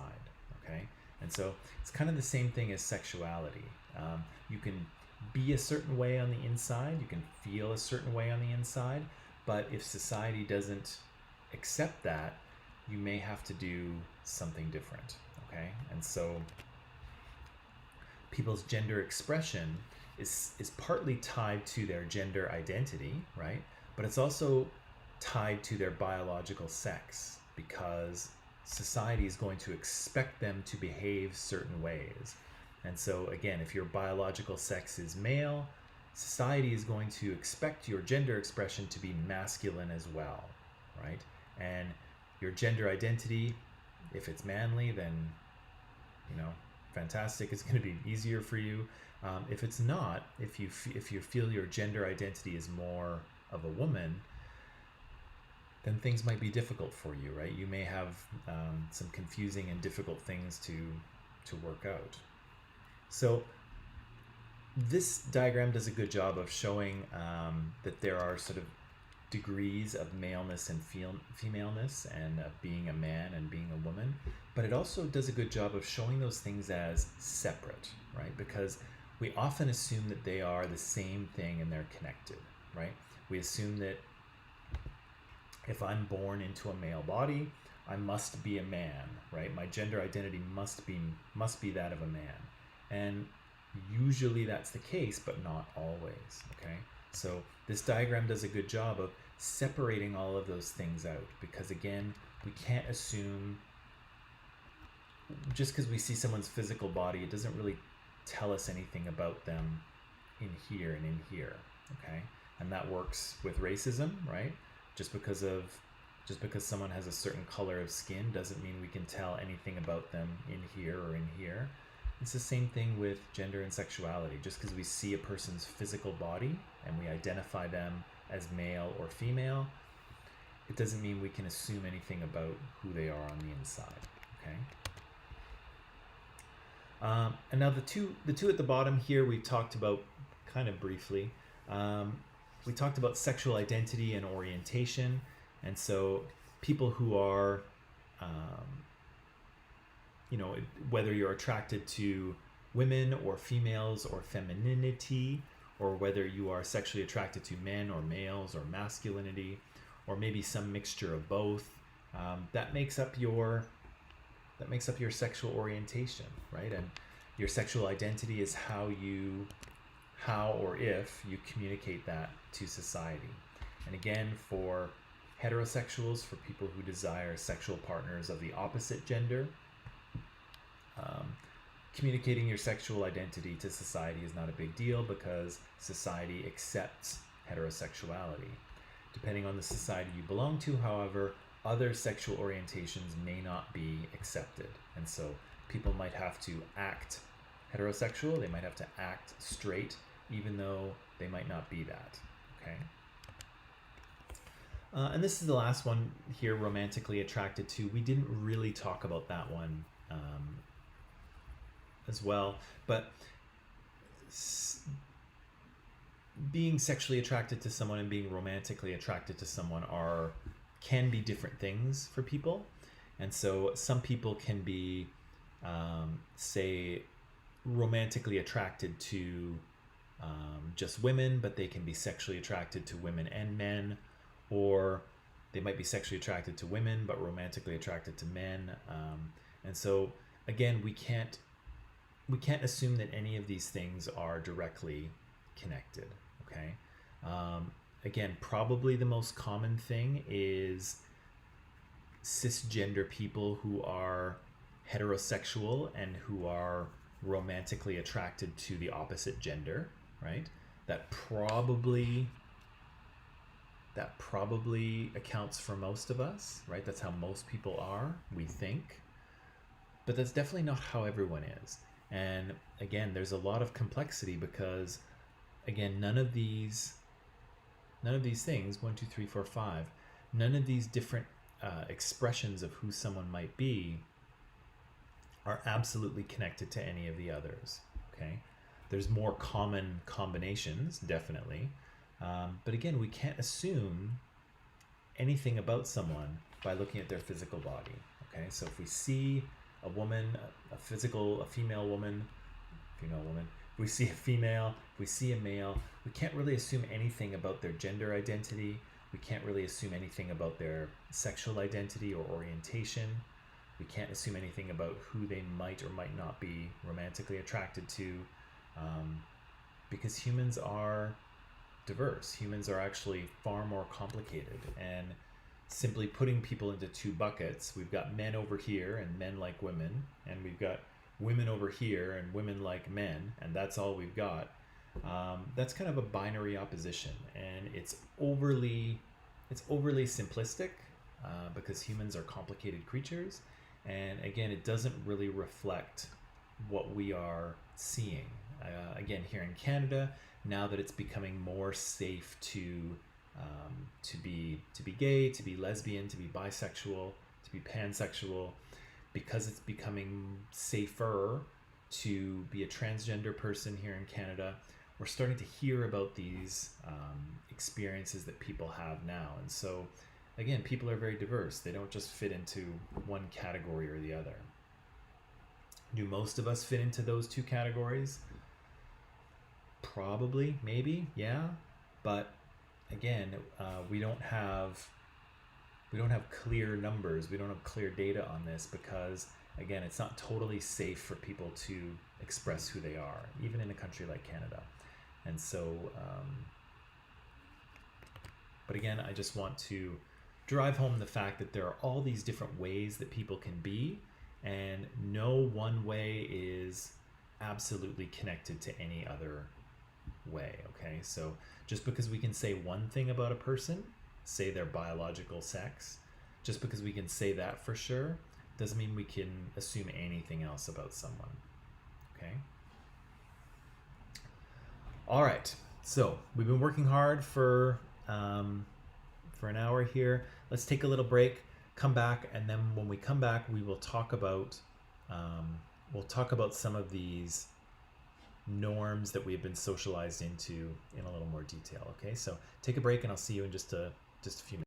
okay? And so, it's kind of the same thing as sexuality. You can be a certain way on the inside, you can feel a certain way on the inside, but if society doesn't accept that, you may have to do something different, okay? And so people's gender expression is partly tied to their gender identity, right? But it's also tied to their biological sex because society is going to expect them to behave certain ways. And so, again, if your biological sex is male, society is going to expect your gender expression to be masculine as well, right? And your gender identity, if it's manly, then, you know, fantastic. It's going to be easier for you. If it's not, if you feel your gender identity is more of a woman, then things might be difficult for you, right? You may have some confusing and difficult things to work out. So this diagram does a good job of showing that there are sort of degrees of maleness and femaleness, and of being a man and being a woman, but it also does a good job of showing those things as separate, right? Because we often assume that they are the same thing and they're connected, right? We assume that if I'm born into a male body, I must be a man, right? My gender identity must be that of a man. And usually that's the case, but not always, okay? So this diagram does a good job of separating all of those things out, because again, we can't assume just because we see someone's physical body, it doesn't really tell us anything about them in here and in here, okay? And that works with racism, right? Just because someone has a certain color of skin doesn't mean we can tell anything about them in here or in here. It's the same thing with gender and sexuality. Just because we see a person's physical body and we identify them as male or female, it doesn't mean we can assume anything about who they are on the inside, okay? And now the two at the bottom here we've talked about kind of briefly. We talked about sexual identity and orientation, and so people who are, whether you're attracted to women or females or femininity, or whether you are sexually attracted to men or males or masculinity, or maybe some mixture of both, that makes up your sexual orientation, right? And your sexual identity is how or if you communicate that to society. And again, for heterosexuals, for people who desire sexual partners of the opposite gender, communicating your sexual identity to society is not a big deal because society accepts heterosexuality. Depending on the society you belong to, however, other sexual orientations may not be accepted. And so people might have to act heterosexual, they might have to act straight, even though they might not be that, okay? And this is the last one here, romantically attracted to. We didn't really talk about that one as well, but being sexually attracted to someone and being romantically attracted to someone can be different things for people. And so some people can be, say, romantically attracted to just women, but they can be sexually attracted to women and men, or they might be sexually attracted to women but romantically attracted to men. And so again, we can't assume that any of these things are directly connected, okay? again, probably the most common thing is cisgender people who are heterosexual and who are romantically attracted to the opposite gender, right? That probably that probably accounts for most of us, right? That's how most people are, we think. But that's definitely not how everyone is. And again, there's a lot of complexity because again, none of these things, one, two, three, four, five, none of these different expressions of who someone might be are absolutely connected to any of the others. Okay, there's more common combinations, definitely, but again, we can't assume anything about someone by looking at their physical body. Okay, so if we see a woman, a female woman, if we see a female, if we see a male, we can't really assume anything about their gender identity. We can't really assume anything about their sexual identity or orientation. We can't assume anything about who they might or might not be romantically attracted to, um, because humans are diverse. Humans are actually far more complicated. And simply putting people into two buckets, we've got men over here and men like women, and we've got women over here and women like men, and that's all we've got. That's kind of a binary opposition, and it's overly simplistic because humans are complicated creatures, and again, it doesn't really reflect what we are seeing. Again, here in Canada, now that it's becoming more safe to be gay, to be lesbian, to be bisexual, to be pansexual, because it's becoming safer to be a transgender person here in Canada, we're starting to hear about these experiences that people have now. And so, again, people are very diverse. They don't just fit into one category or the other. Do most of us fit into those two categories? Probably, maybe, yeah. But again, we don't have clear numbers. We don't have clear data on this because again, it's not totally safe for people to express who they are, even in a country like Canada. And so, but again, I just want to drive home the fact that there are all these different ways that people can be, and no one way is absolutely connected to any other way. Okay, so just because we can say one thing about a person, say their biological sex, just because we can say that for sure doesn't mean we can assume anything else about someone. Okay, all right, so we've been working hard for an hour here. Let's take a little break, come back, and then when we come back, we'll talk about some of these norms that we've been socialized into in a little more detail. Okay, so take a break, and I'll see you in just a few minutes.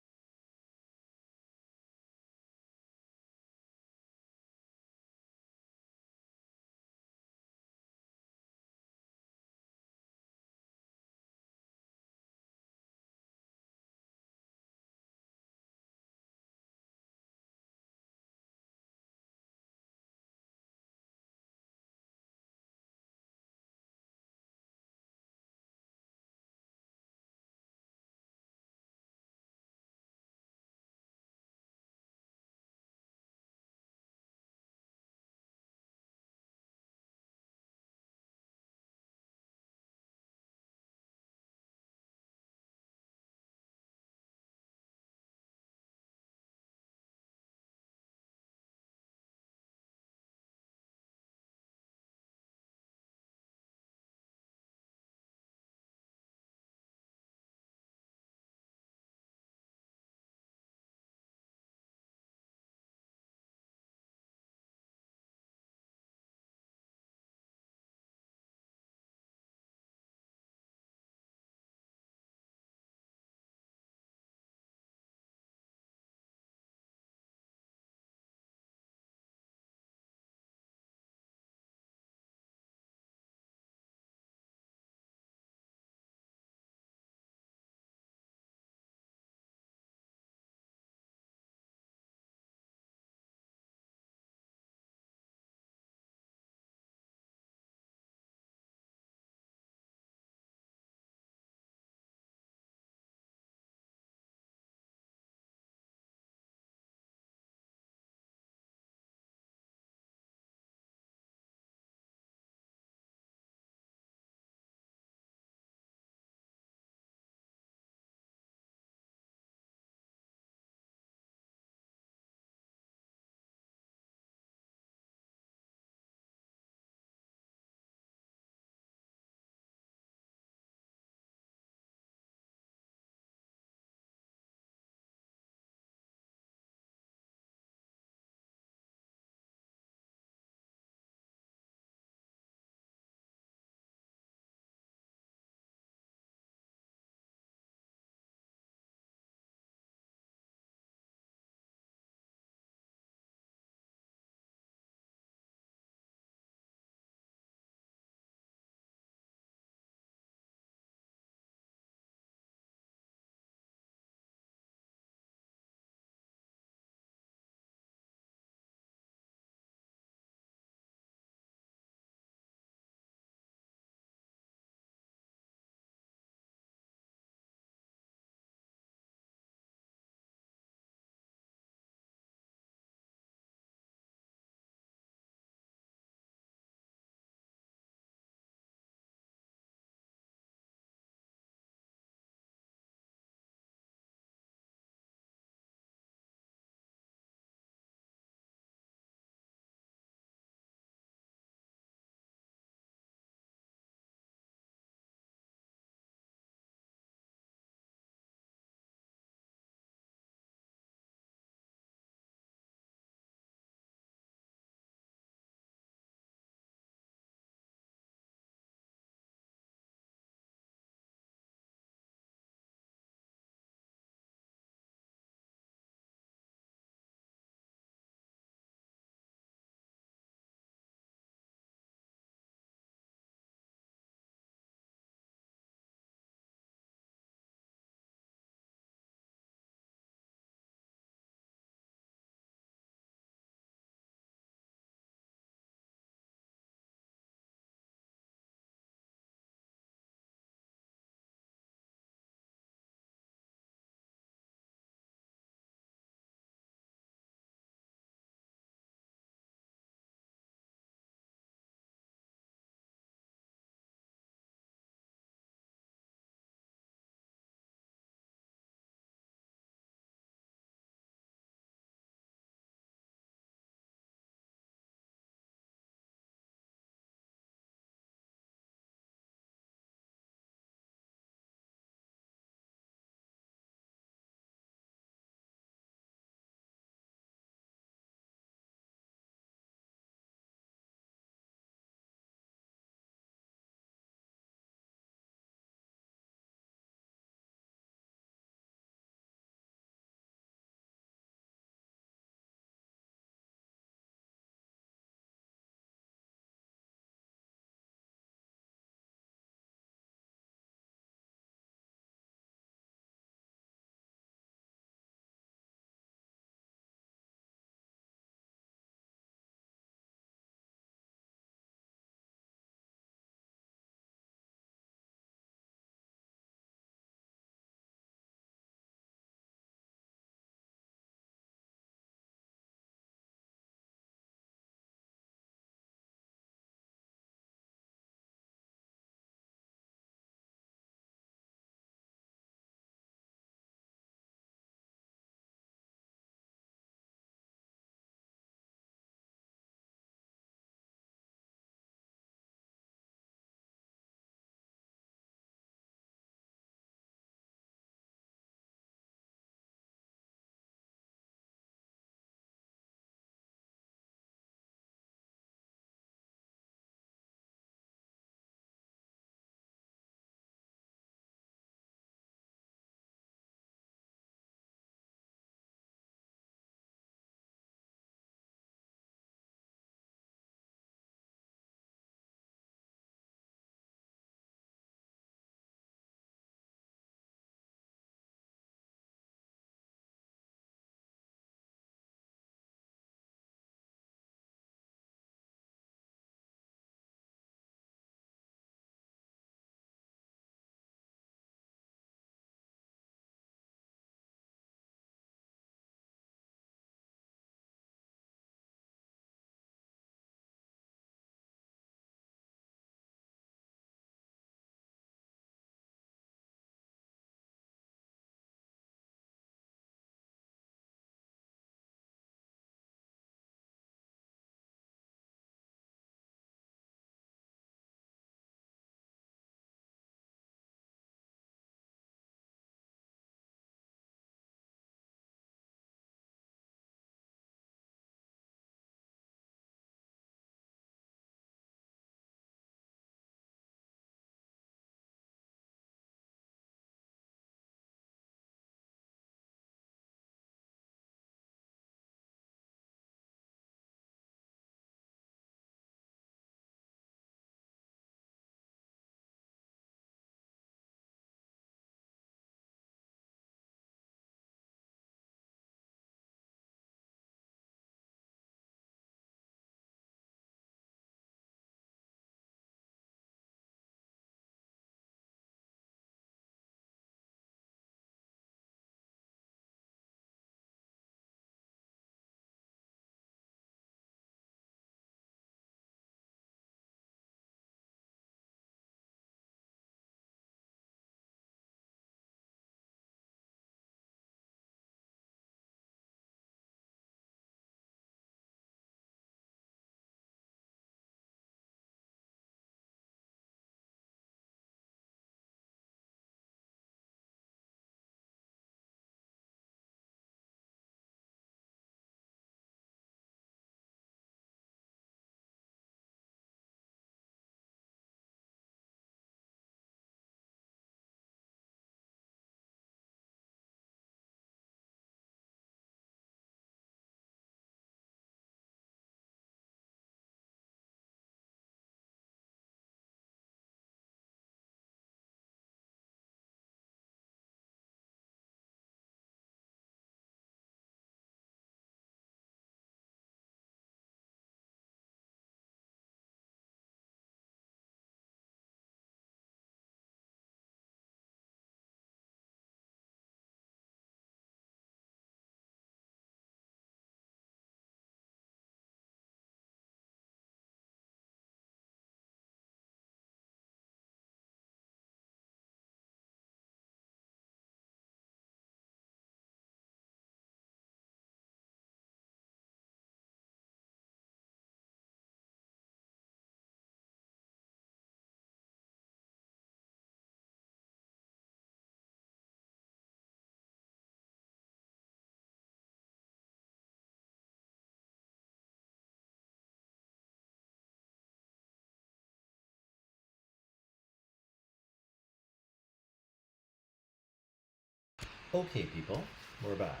Okay, people, we're back.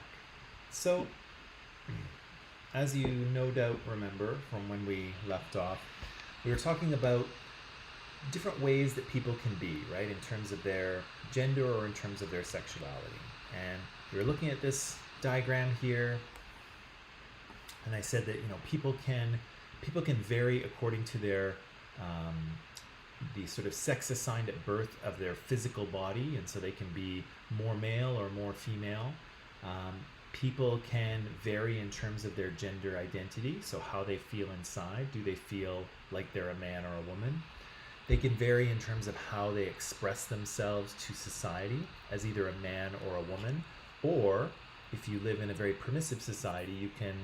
So, as you no doubt remember from when we left off, we were talking about different ways that people can be, right, in terms of their gender or in terms of their sexuality. And we were looking at this diagram here, and I said that people can vary according to their um, the sort of sex assigned at birth of their physical body, and so they can be more male or more female. Um, People can vary in terms of their gender identity, so how they feel inside. Do they feel like they're a man or a woman? They can vary in terms of how they express themselves to society as either a man or a woman, or if you live in a very permissive society, you can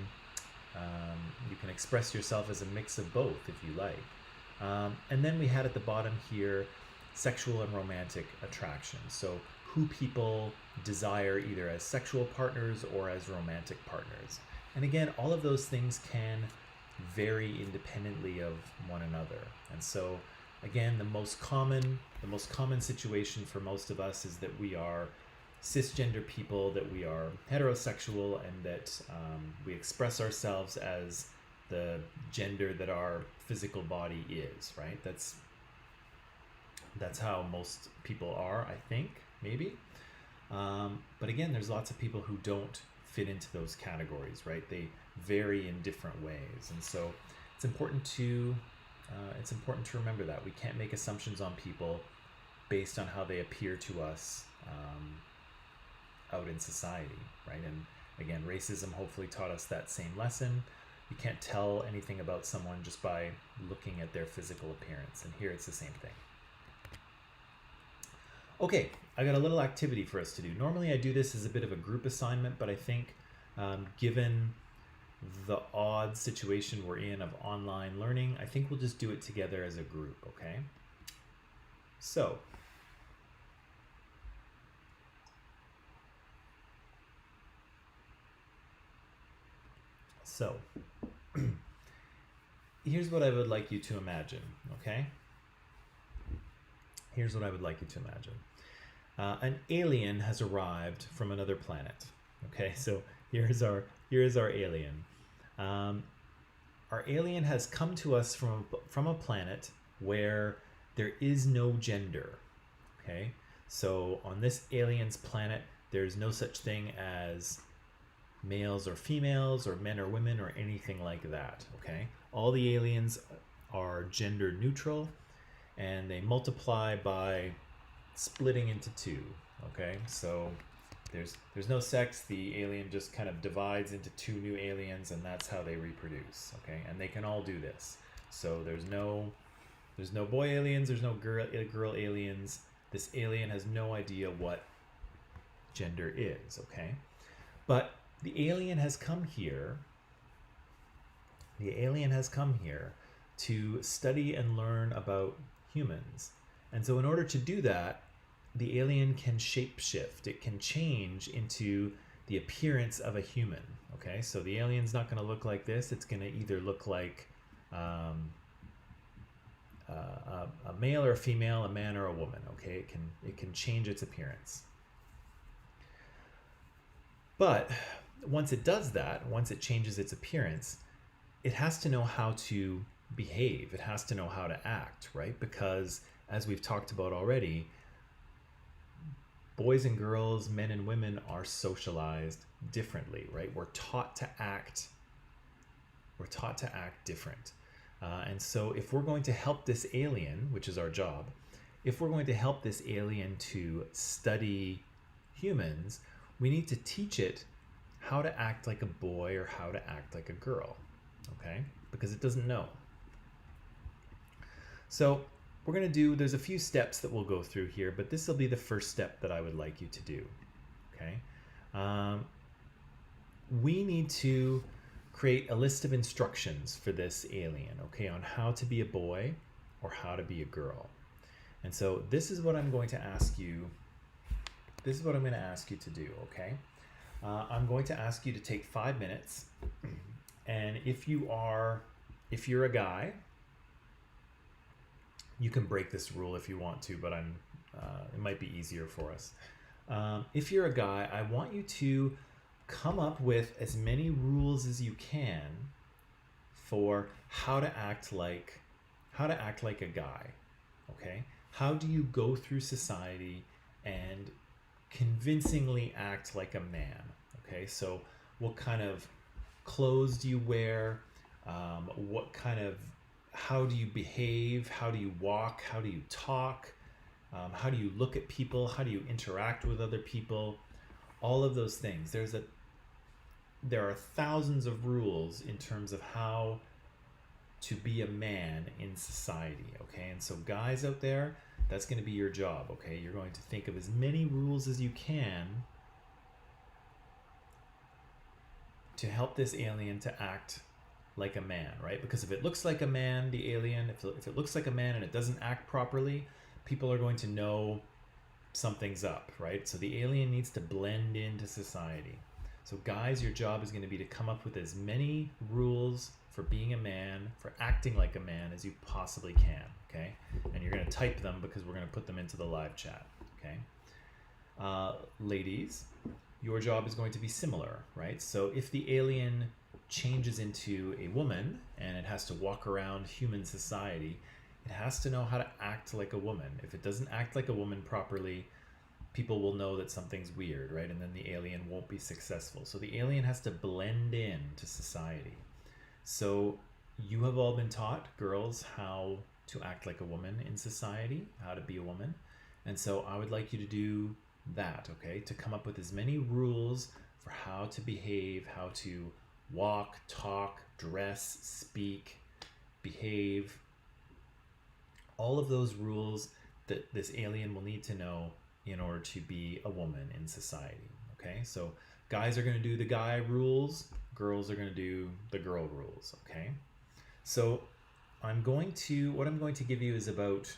express yourself as a mix of both if you like. And then we had at the bottom here sexual and romantic attraction. So who people desire either as sexual partners or as romantic partners. And again, all of those things can vary independently of one another. And so again, the most common situation for most of us is that we are cisgender people, that we are heterosexual, and that we express ourselves as the gender that our physical body is, right? That's how most people are, I think, maybe. But again, there's lots of people who don't fit into those categories, right? They vary in different ways, and so it's important to remember that we can't make assumptions on people based on how they appear to us out in society, right? And again, racism hopefully taught us that same lesson. You can't tell anything about someone just by looking at their physical appearance, and here it's the same thing. Okay, I got a little activity for us to do. Normally I do this as a bit of a group assignment, but I think given the odd situation we're in of online learning, I think we'll just do it together as a group, okay? So, here's what I would like you to imagine, okay? Here's what I would like you to imagine. An alien has arrived from another planet. Okay, so here's our alien. Our alien has come to us from a planet where there is no gender. Okay, so on this alien's planet, there's no such thing as males or females or men or women or anything like that. Okay, all the aliens are gender neutral, and they multiply by splitting into two. Okay, so there's no sex. The alien just kind of divides into two new aliens, and that's how they reproduce. Okay, and they can all do this. So there's no boy aliens, there's no girl aliens. This alien has no idea what gender is. Okay, but the alien has come here to study and learn about humans. And so in order to do that, the alien can shapeshift. It can change into the appearance of a human. Okay, so the alien's not going to look like this. It's going to either look like a male or a female, a man or a woman. Okay, it can change its appearance. But once it does that, once it changes its appearance, it has to know how to behave. It has to know how to act, right? Because as we've talked about already, boys and girls, men and women are socialized differently, right? We're taught to act different. And so if we're going to help this alien, which is our job, if we're going to help this alien to study humans, we need to teach it how to act like a boy or how to act like a girl, okay? Because it doesn't know. So there's a few steps that we'll go through here, but this will be the first step that I would like you to do, okay? We need to create a list of instructions for this alien, okay, on how to be a boy or how to be a girl. And so this is what I'm going to ask you. This is what I'm going to ask you to do, okay? I'm going to ask you to take 5 minutes, and if you're a guy, you can break this rule if you want to, but it might be easier for us. If you're a guy, I want you to come up with as many rules as you can for how to act like a guy. Okay? How do you go through society and convincingly act like a man? Okay, so what kind of clothes do you wear? What kind of how do you behave? How do you walk? How do you talk? How do you look at people? How do you interact with other people? All of those things. There are thousands of rules in terms of how to be a man in society. Okay, and so guys out there, that's going to be your job. Okay, you're going to think of as many rules as you can to help this alien to act like a man, right? Because if it looks like a man, the alien, if it looks like a man and it doesn't act properly, people are going to know something's up, right? So the alien needs to blend into society. So, guys, your job is going to be to come up with as many rules for being a man, for acting like a man as you possibly can, okay? And you're going to type them because we're going to put them into the live chat, okay? Ladies, your job is going to be similar, right? So if the alien changes into a woman and it has to walk around human society, it has to know how to act like a woman. If it doesn't act like a woman properly, people will know that something's weird, right? And then the alien won't be successful. So the alien has to blend in to society. So you have all been taught, girls, how to act like a woman in society, how to be a woman. And so I would like you to do that, okay? To come up with as many rules for how to behave, how to walk, talk, dress, speak, behave. All of those rules that this alien will need to know in order to be a woman in society, okay? So guys are going to do the guy rules, girls are going to do the girl rules, okay? So what I'm going to give you is about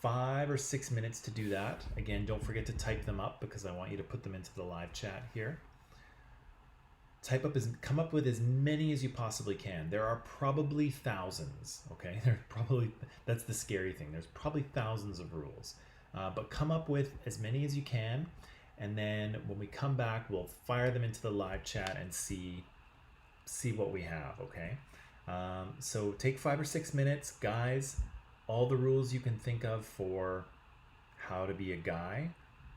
5 or 6 minutes to do that. Again, don't forget to type them up because I want you to put them into the live chat here. Come up with as many as you possibly can. There are probably thousands, okay? That's the scary thing. There's probably thousands of rules. But come up with as many as you can, and then when we come back, we'll fire them into the live chat and see what we have, okay? So take 5 or 6 minutes, guys. All the rules you can think of for how to be a guy.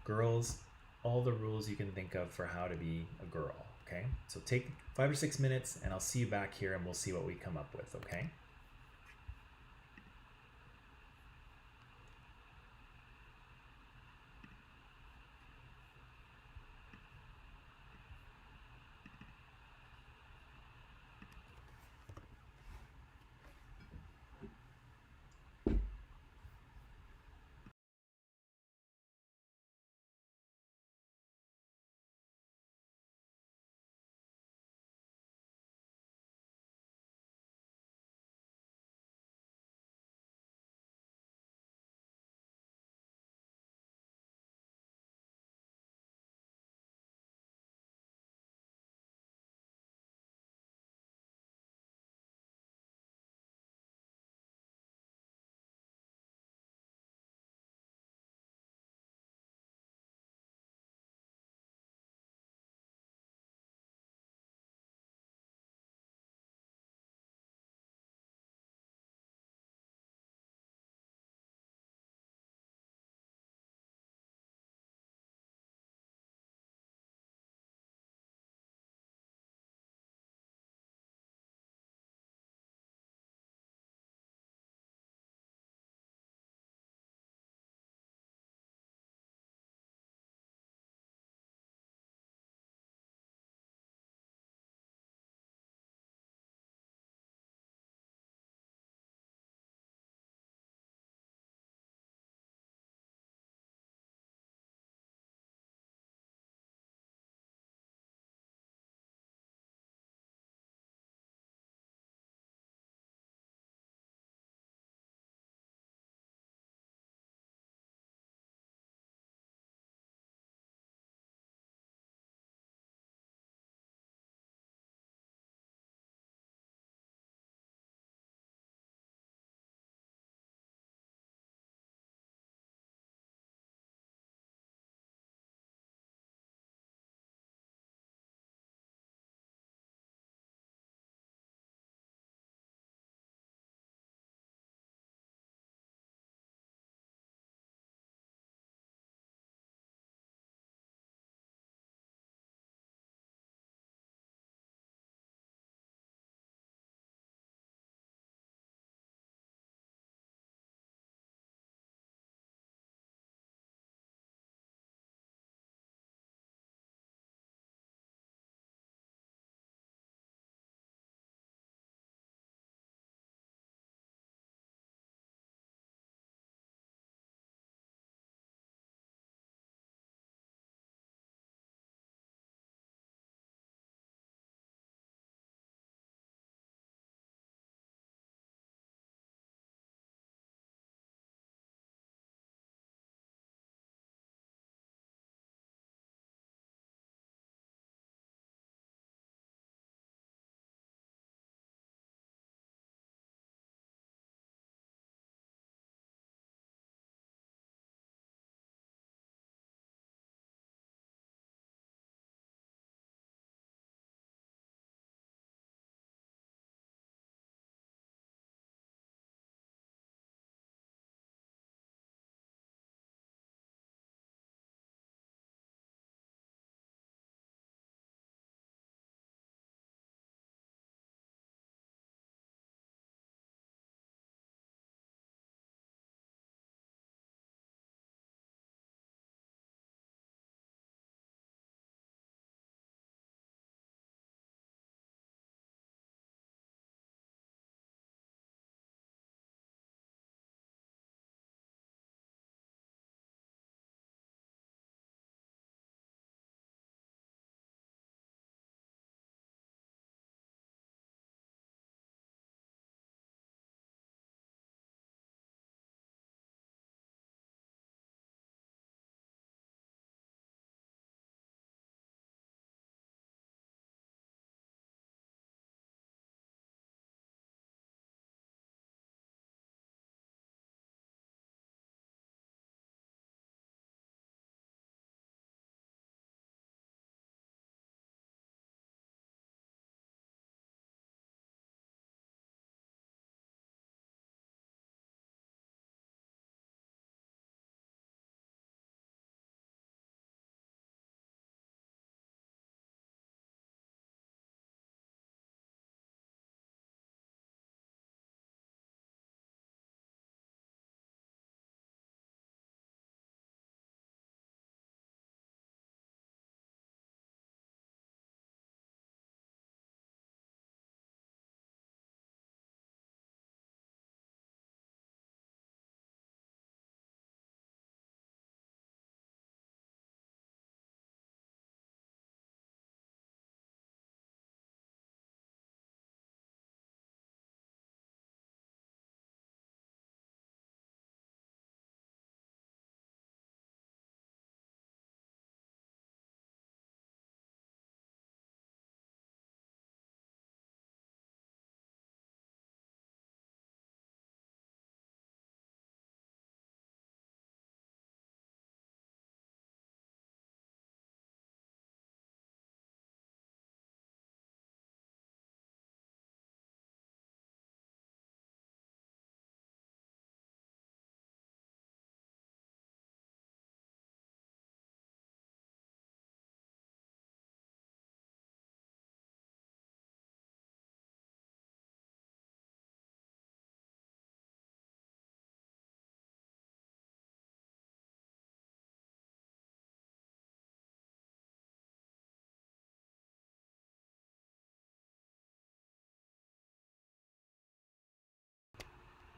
Girls, all the rules you can think of for how to be a girl, okay? So take 5 or 6 minutes, and I'll see you back here, and we'll see what we come up with, okay?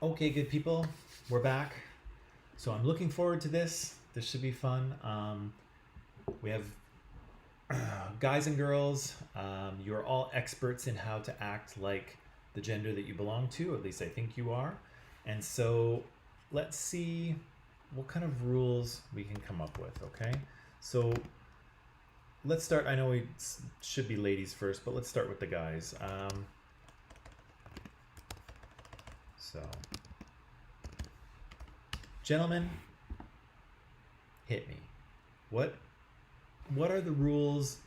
Okay, good people, we're back. So I'm looking forward to this. This should be fun. We have guys and girls. You're all experts in how to act like the gender that you belong to, at least I think you are. And so let's see what kind of rules we can come up with, okay? So let's start. I know we should be ladies first, but let's start with the guys. So, gentlemen, hit me. What what are the rules?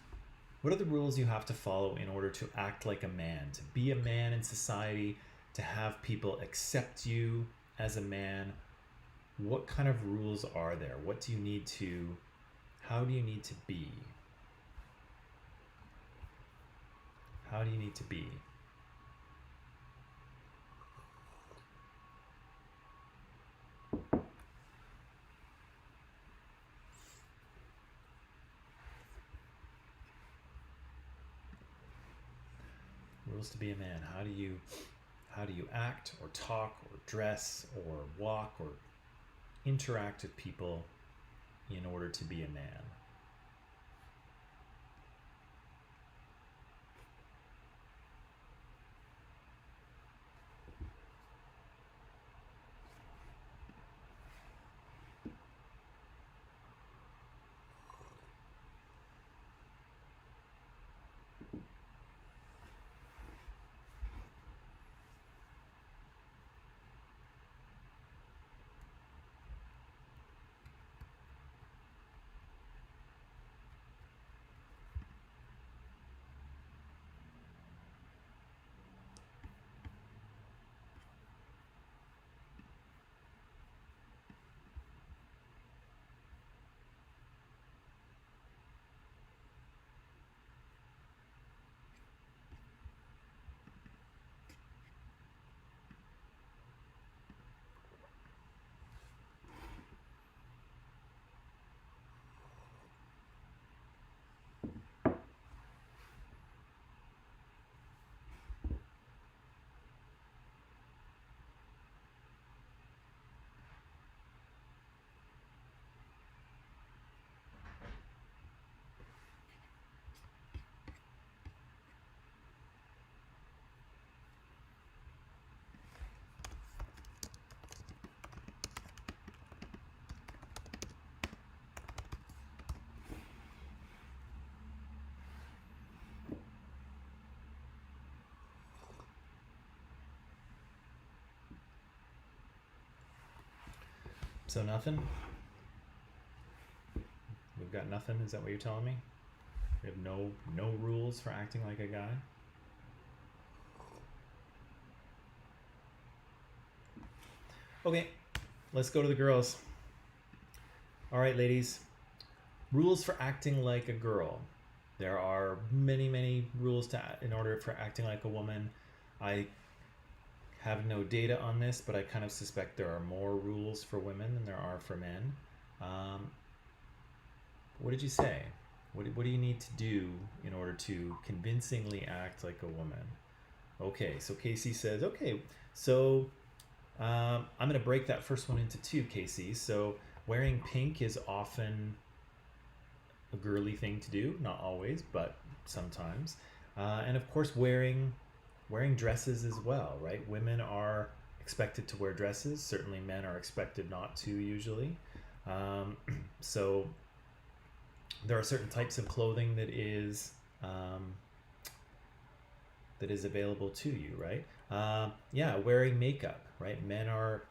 What are the rules you have to follow in order to act like a man, to be a man in society, to have people accept you as a man? What kind of rules are there? What do you need to, how do you need to be? How do you need to be? Rules to be a man. How do you act or talk or dress or walk or interact with people in order to be a man? So nothing? We've got nothing? Is that what you're telling me? We have no rules for acting like a guy? Okay, let's go to the girls. All right, ladies. Rules for acting like a girl. There are many rules in order for acting like a woman. I have no data on this, but I kind of suspect there are more rules for women than there are for men. Um, what did you say? What do you need to do in order to convincingly act like a woman? Okay, so Casey says, okay, so I'm going to break that first one into two, Casey. So wearing pink is often a girly thing to do, not always, but sometimes. And of course, wearing dresses as well, right? Women are expected to wear dresses. Certainly, men are expected not to usually. So there are certain types of clothing that is available to you, right? Yeah, wearing makeup, right? Men are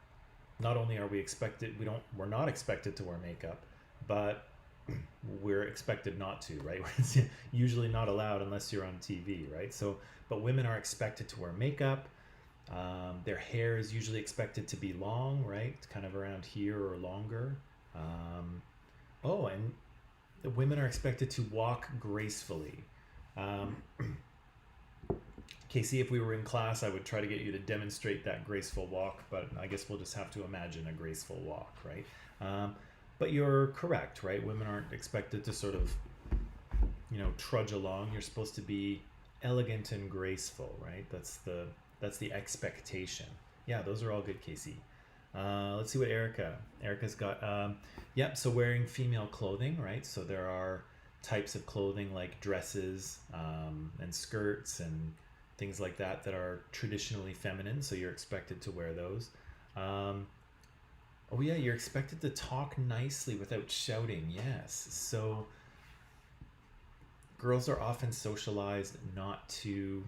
not only are we expected, we're not expected to wear makeup, but we're expected not to, right? It's usually not allowed unless you're on TV, right? So, but women are expected to wear makeup. Their hair is usually expected to be long, right? Kind of around here or longer. Oh, and the women are expected to walk gracefully. Um, Casey, if we were in class, I would try to get you to demonstrate that graceful walk, but I guess we'll just have to imagine a graceful walk, right? But you're correct, right? Women aren't expected to sort of, trudge along. You're supposed to be elegant and graceful, right? That's the expectation. Yeah, those are all good, Casey. Let's see what Erica's got. Yep, so wearing female clothing, right? So there are types of clothing like dresses and skirts and things like that that are traditionally feminine, so you're expected to wear those. Um, oh, yeah, you're expected to talk nicely without shouting, yes. So girls are often socialized not to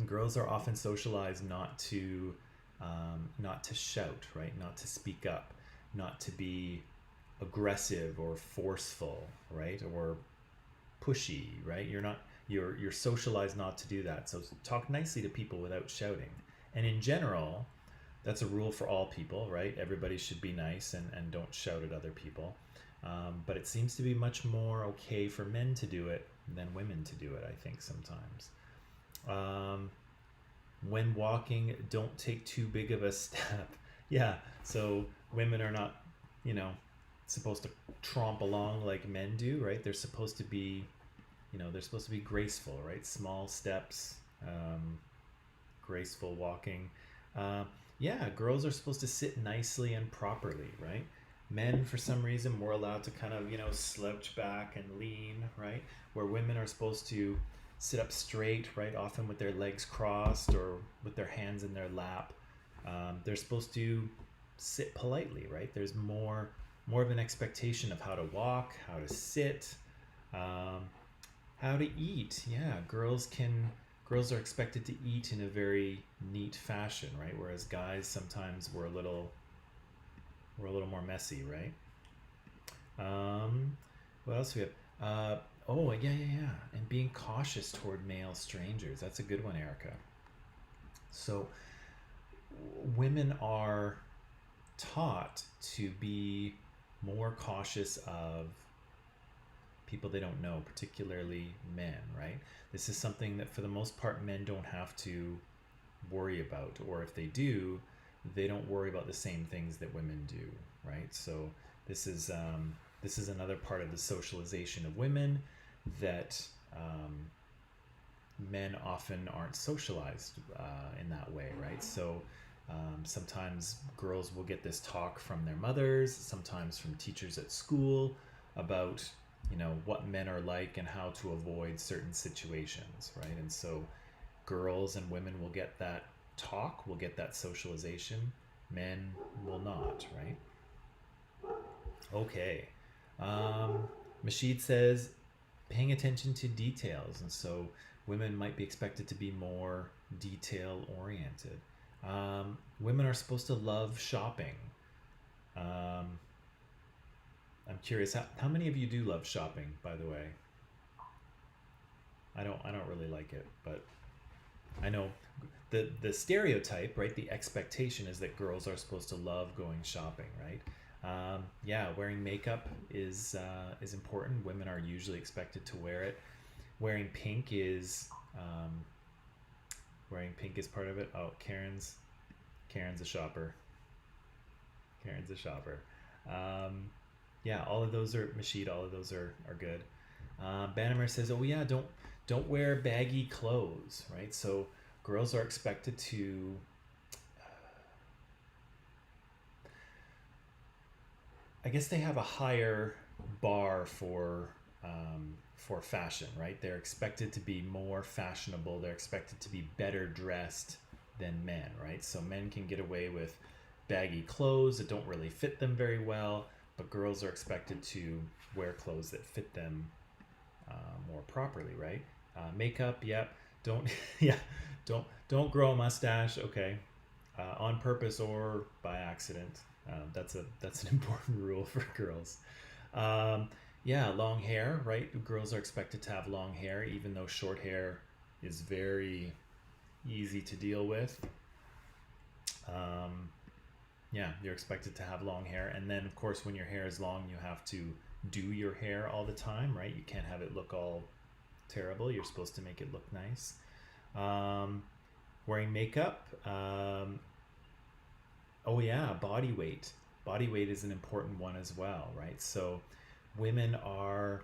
girls are often socialized not to shout, right? Not to speak up, not to be aggressive or forceful, right? Or pushy, right? You're socialized not to do that. So talk nicely to people without shouting. And in general, that's a rule for all people, right? Everybody should be nice and don't shout at other people. But it seems to be much more okay for men to do it than women to do it, I think, sometimes. Um, when walking, don't take too big of a step. Yeah, so women are not, you know, supposed to tromp along like men do, right? They're supposed to be, they're supposed to be graceful, right? Small steps, graceful walking. Uh, yeah, girls are supposed to sit nicely and properly, right? Men, for some reason, we're allowed to kind of, slouch back and lean, right? Where women are supposed to sit up straight, right? Often with their legs crossed or with their hands in their lap. They're supposed to sit politely, right? There's more of an expectation of how to walk, how to sit, um, how to eat. Yeah, girls are expected to eat in a very neat fashion, right? Whereas guys sometimes we're a little more messy, right? Um, what else do we have? Oh, yeah. And being cautious toward male strangers. That's a good one, Erica. So women are taught to be more cautious of people they don't know, particularly men, right? This is something that for the most part men don't have to worry about, or if they do, they don't worry about the same things that women do, right? So this is this is another part of the socialization of women that men often aren't socialized in that way, right? So sometimes girls will get this talk from their mothers, sometimes from teachers at school about what men are like and how to avoid certain situations, right? And so girls and women will get that talk, will get that socialization. Men will not, right? Okay. Um, Mashid says paying attention to details, and so women might be expected to be more detail oriented. Women are supposed to love shopping. Um, I'm curious, how many of you do love shopping, by the way? I don't really like it, but I know the stereotype, right? The expectation is that girls are supposed to love going shopping, right? Yeah, wearing makeup is important. Women are usually expected to wear it. Wearing pink is wearing pink is part of it. Oh, Karen's a shopper. Karen's a shopper. Um, yeah, all of those are Mashid. All of those are good. Bannermer says, "Oh yeah, don't wear baggy clothes, right?" So girls are expected to. I guess they have a higher bar for fashion, right? They're expected to be more fashionable. They're expected to be better dressed than men, right? So men can get away with baggy clothes that don't really fit them very well, but girls are expected to wear clothes that fit them more properly, right? Makeup, yep. Don't, yeah, don't grow a mustache. Okay, on purpose or by accident. That's an important rule for girls. Um, yeah, long hair, right? Girls are expected to have long hair, even though short hair is very easy to deal with. Um, yeah, you're expected to have long hair, and then of course, when your hair is long, you have to do your hair all the time, right? You can't have it look all terrible. You're supposed to make it look nice. Um, Wearing makeup. Oh yeah, body weight. Body weight is an important one as well, right? So women are,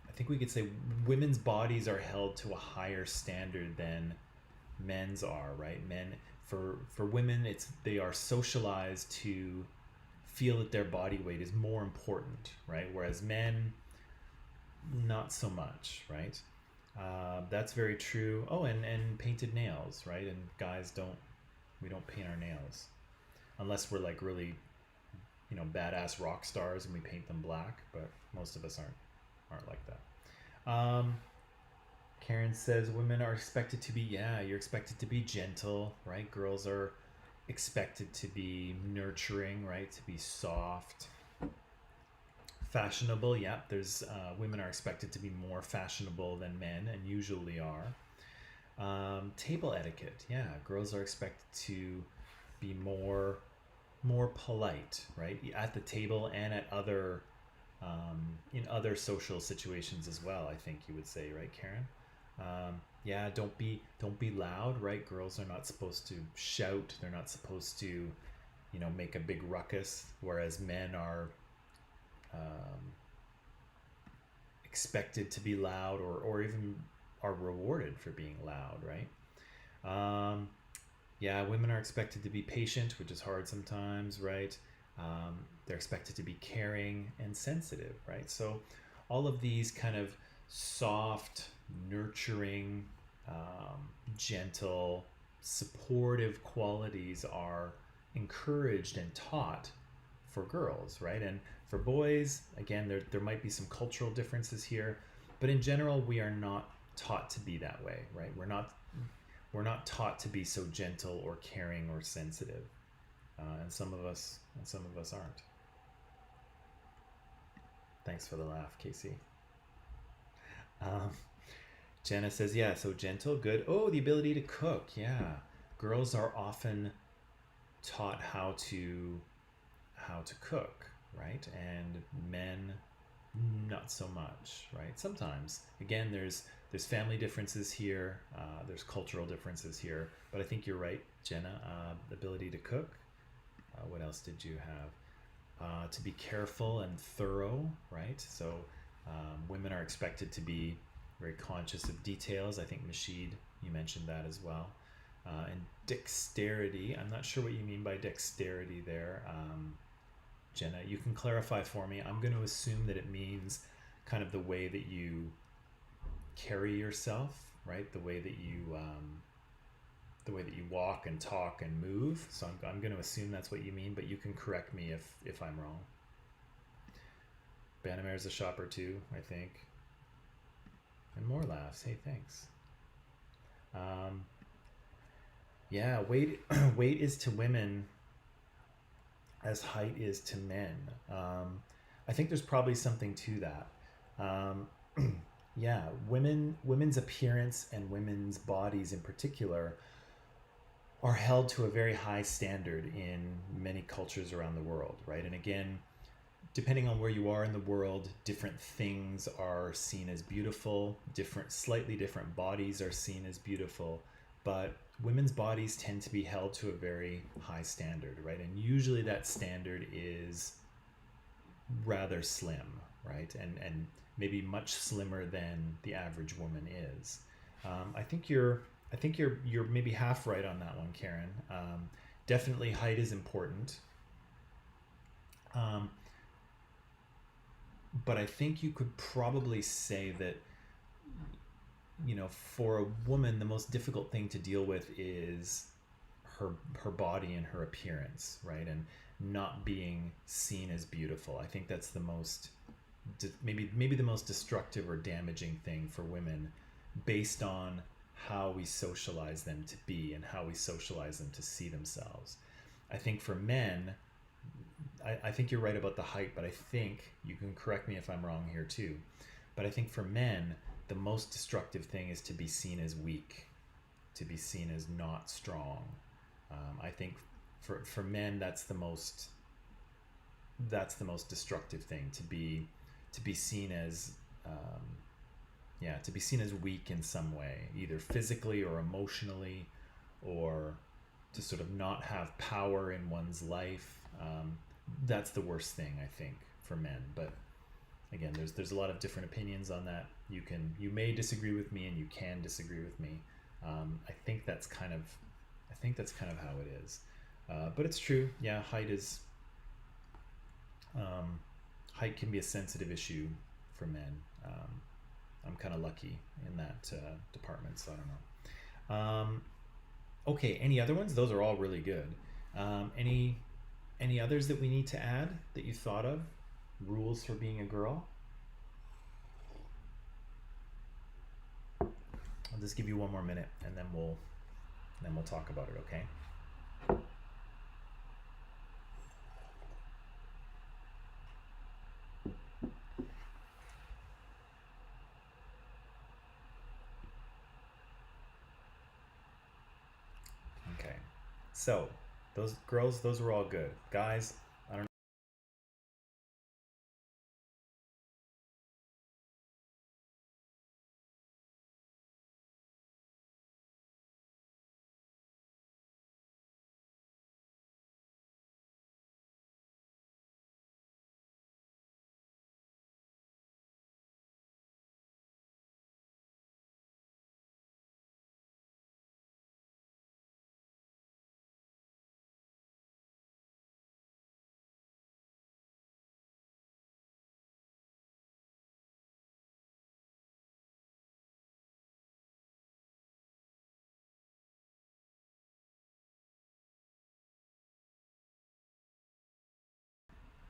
I think we could say women's bodies are held to a higher standard than men's are, right? Men, for women, it's they are socialized to feel that their body weight is more important, right? Whereas men, not so much, right? That's very true. Oh, and painted nails, right? And guys don't, we don't paint our nails unless we're like really, badass rock stars and we paint them black. But most of us aren't like that. Karen says women are expected to be, yeah, you're expected to be gentle, right? Girls are expected to be nurturing, right? To be soft, fashionable. Yeah, there's women are expected to be more fashionable than men, and usually are. Table etiquette. Yeah, girls are expected to be more polite, right? At the table and at other in other social situations as well. I think you would say, right, Karen? Yeah, don't be loud, right? Girls are not supposed to shout. They're not supposed to, make a big ruckus, whereas men are um, expected to be loud, or even are rewarded for being loud, right? Um, yeah, women are expected to be patient, which is hard sometimes, right? They're expected to be caring and sensitive, right? So all of these kind of soft, nurturing, gentle, supportive qualities are encouraged and taught for girls, right? And for boys, again, there might be some cultural differences here, but in general, we are not taught to be that way, right? We're not taught to be so gentle or caring or sensitive, and some of us aren't. Thanks for the laugh, Casey. Um, Jenna says, yeah, so gentle, good. Oh, the ability to cook, yeah. Girls are often taught how to cook, right? And men not so much, right? Sometimes, again, there's family differences here, there's cultural differences here, but I think you're right, Jenna. The ability to cook. What else did you have? To be careful and thorough, right? So women are expected to be very conscious of details. I think Mashid, you mentioned that as well. And dexterity. I'm not sure what you mean by dexterity there. Jenna, you can clarify for me. I'm going to assume that it means kind of the way that you carry yourself, right? The way that you walk and talk and move. So I'm going to assume that's what you mean, but you can correct me if I'm wrong. Banamer's a shopper too, I think. And more laughs. Hey, thanks. Um, yeah, weight weight is to women as height is to men. I think there's probably something to that. Um, yeah, women's appearance and women's bodies in particular are held to a very high standard in many cultures around the world, right? And again, depending on where you are in the world, different things are seen as beautiful, slightly different bodies are seen as beautiful, but women's bodies tend to be held to a very high standard, right? And usually that standard is rather slim, right? And maybe much slimmer than the average woman is. I think you're maybe half right on that one, Karen. Definitely height is important. Um, but I think you could probably say that, for a woman, the most difficult thing to deal with is her body and her appearance, right? And not being seen as beautiful. I think that's the most maybe the most destructive or damaging thing for women, based on how we socialize them to be and how we socialize them to see themselves. I think for men, I think you're right about the height, but I think you can correct me if I'm wrong here too. But I think for men, the most destructive thing is to be seen as weak, to be seen as not strong. I think for men, that's the most destructive thing, to be seen as to be seen as weak in some way, either physically or emotionally, or to sort of not have power in one's life. That's the worst thing, I think, for men. But again, there's a lot of different opinions on that. You may disagree with me, and you can disagree with me. I think that's kind of how it is. But it's true. Yeah, um, height can be a sensitive issue for men. I'm kind of lucky in that department, so I don't know. Okay, any other ones? Those are all really good. Any others that we need to add that you thought of? Rules for being a girl? I'll just give you one more minute, and then we'll talk about it. Okay. Okay. So those girls, those were all good. Guys, I don't know.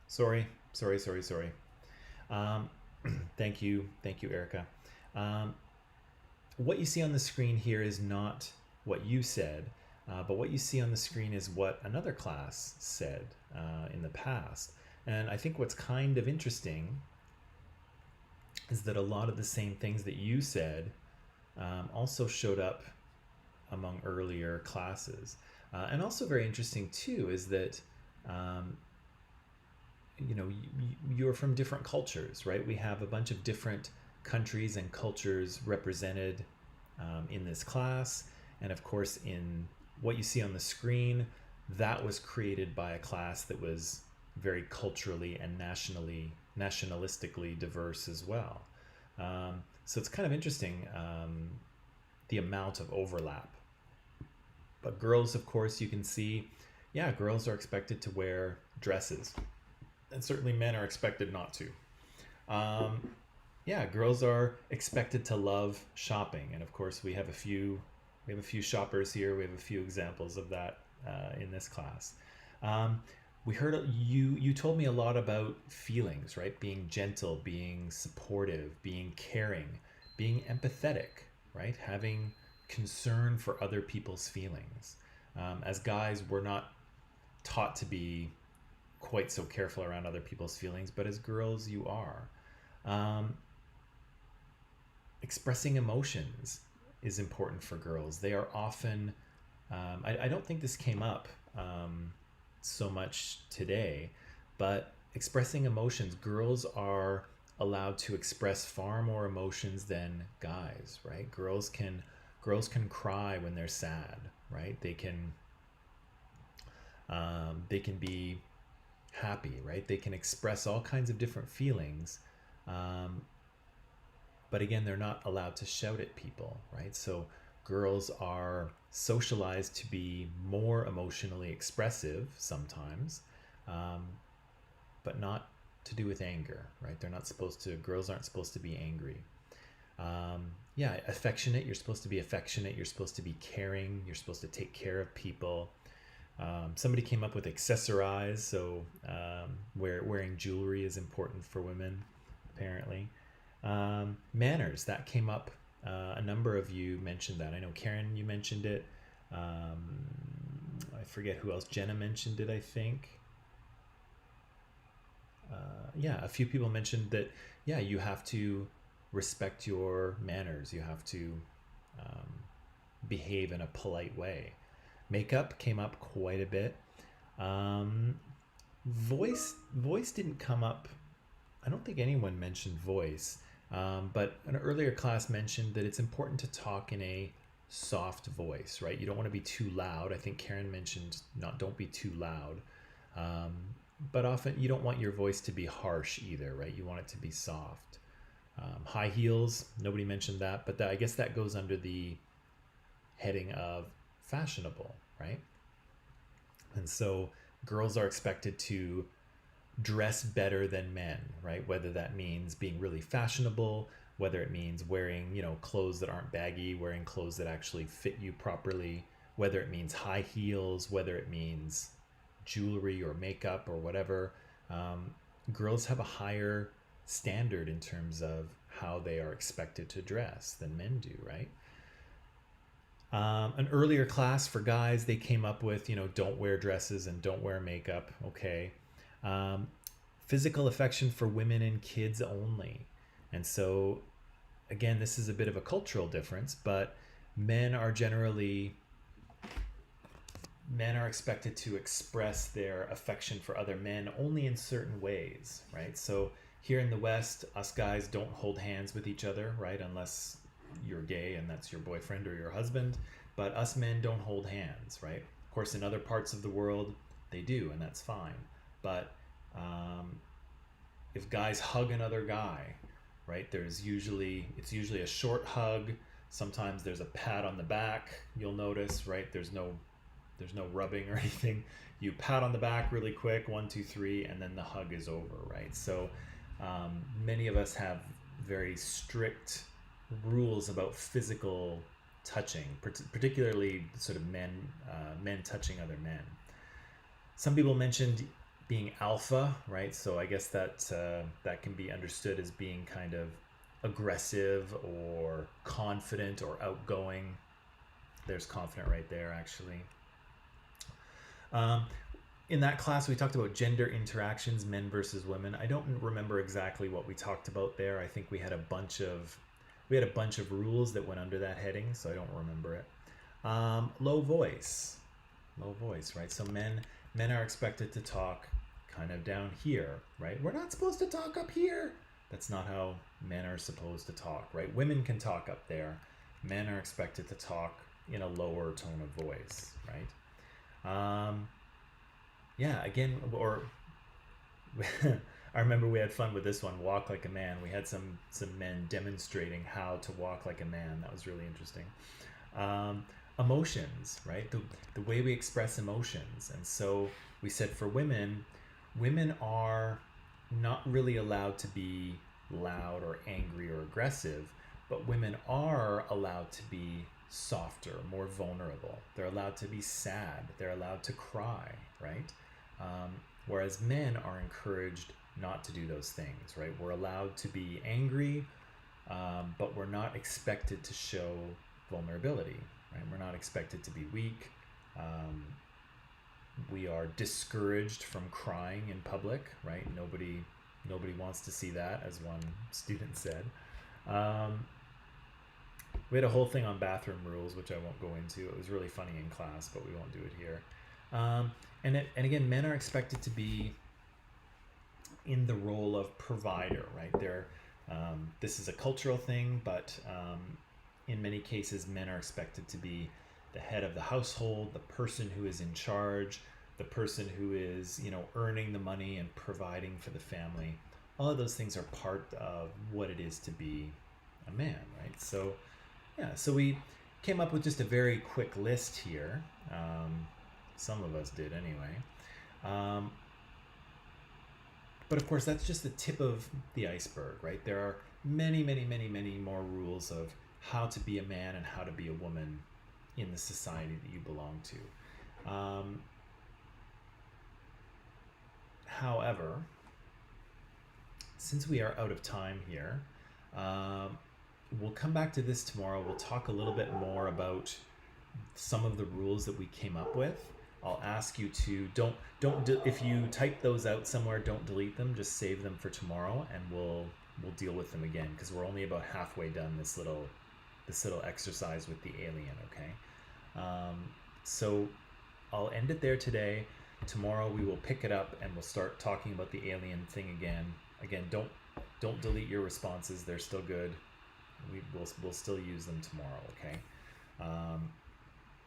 Sorry, sorry. Um, thank you, Erica. Um, what you see on the screen here is not what you said, but what you see on the screen is what another class said in the past. And I think what's kind of interesting is that a lot of the same things that you said also showed up among earlier classes. And also very interesting too is that um, you're from different cultures, right? We have a bunch of different countries and cultures represented in this class. And of course, in what you see on the screen, that was created by a class that was very culturally and nationalistically diverse as well. So it's kind of interesting, the amount of overlap. But girls, of course, you can see, yeah, girls are expected to wear dresses, and certainly men are expected not to. Um, yeah, girls are expected to love shopping, and of course, we have a few shoppers here. We have a few examples of that in this class. Um, we heard you told me a lot about feelings, right? Being gentle, being supportive, being caring, being empathetic, right? Having concern for other people's feelings. As guys, we're not taught to be quite so careful around other people's feelings, but as girls, you are. Um, Expressing emotions is important for girls. They are often, I don't think this came up so much today, but expressing emotions, girls are allowed to express far more emotions than guys, right? Girls can cry when they're sad, right? They can be happy, right? They can express all kinds of different feelings. Um, but again, they're not allowed to shout at people, right? So girls are socialized to be more emotionally expressive sometimes, um, but not to do with anger, right? They're not supposed to, girls aren't supposed to be angry. Yeah, affectionate, you're supposed to be affectionate, you're supposed to be caring, you're supposed to take care of people. Somebody came up with accessorize, so wearing jewelry is important for women, apparently. Manners, that came up. A number of you mentioned that. I know Karen, you mentioned it. I forget who else. Jenna mentioned it, I think. Yeah, a few people mentioned that, yeah, you have to respect your manners. You have to um, behave in a polite way. Makeup came up quite a bit. Um, voice didn't come up. I don't think anyone mentioned voice, but an earlier class mentioned that it's important to talk in a soft voice, right? You don't want to be too loud. I think Karen mentioned not don't be too loud, um, but often you don't want your voice to be harsh either, right? You want it to be soft. High heels, nobody mentioned that, but I guess that goes under the heading of fashionable, right? And so girls are expected to dress better than men, right? Whether that means being really fashionable, whether it means wearing, clothes that aren't baggy, wearing clothes that actually fit you properly, whether it means high heels, whether it means jewelry or makeup or whatever. Um, Girls have a higher standard in terms of how they are expected to dress than men do, right? An earlier class for guys, they came up with, don't wear dresses and don't wear makeup. Okay. Um, Physical affection for women and kids only. And so, again, this is a bit of a cultural difference, but men are generally men are expected to express their affection for other men only in certain ways, right? So here in the West, us guys don't hold hands with each other, right? Unless you're gay and that's your boyfriend or your husband. But us men don't hold hands, right? Of course, in other parts of the world, they do, and that's fine. But um, if guys hug another guy, right? It's usually a short hug. Sometimes there's a pat on the back. You'll notice, right? There's no rubbing or anything. You pat on the back really quick, 1, 2, 3, and then the hug is over, right? So many of us have very strict rules about physical touching, particularly sort of men touching other men. Some people mentioned being alpha, right? So I guess that can be understood as being kind of aggressive or confident or outgoing. There's confident right there, actually. Um, in that class, we talked about gender interactions, men versus women. I don't remember exactly what we talked about there. I think we had a bunch of rules that went under that heading, so I don't remember it. Low voice, right? So men are expected to talk kind of down here, right? We're not supposed to talk up here. That's not how men are supposed to talk, right? Women can talk up there. Men are expected to talk in a lower tone of voice, right? Yeah, again, or I remember we had fun with this one, walk like a man. We had some men demonstrating how to walk like a man. That was really interesting. Emotions, right? The way we express emotions. And so we said for women are not really allowed to be loud or angry or aggressive, but women are allowed to be softer, more vulnerable. They're allowed to be sad. They're allowed to cry, right? Whereas men are encouraged not to do those things, right? We're allowed to be angry, but we're not expected to show vulnerability, right? We're not expected to be weak. We are discouraged from crying in public, right? Nobody wants to see that, as one student said. We had a whole thing on bathroom rules, which I won't go into. It was really funny in class, but we won't do it here. And again, men are expected to be in the role of provider, right? This is a cultural thing, but in many cases, men are expected to be the head of the household, the person who is in charge, the person who is, earning the money and providing for the family. All of those things are part of what it is to be a man, right? So, yeah, so we came up with just a very quick list here. Some of us did anyway. But of course, that's just the tip of the iceberg, right? There are many, many, many, many more rules of how to be a man and how to be a woman in the society that you belong to. However, since we are out of time here, we'll come back to this tomorrow. We'll talk a little bit more about some of the rules that we came up with. I'll ask you to if you type those out somewhere, don't delete them. Just save them for tomorrow, and we'll deal with them again, because we're only about halfway done this little exercise with the alien. Okay, so I'll end it there today. Tomorrow we will pick it up and we'll start talking about the alien thing again. Again, don't delete your responses. They're still good. We'll still use them tomorrow. Okay.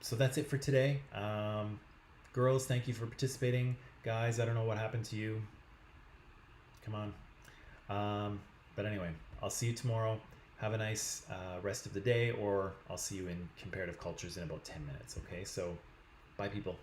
So that's it for today. Girls, thank you for participating. Guys, I don't know what happened to you. Come on. But anyway, I'll see you tomorrow. have a nice rest of the day, or I'll see you in comparative cultures in about 10 minutes. Okay, so bye, people.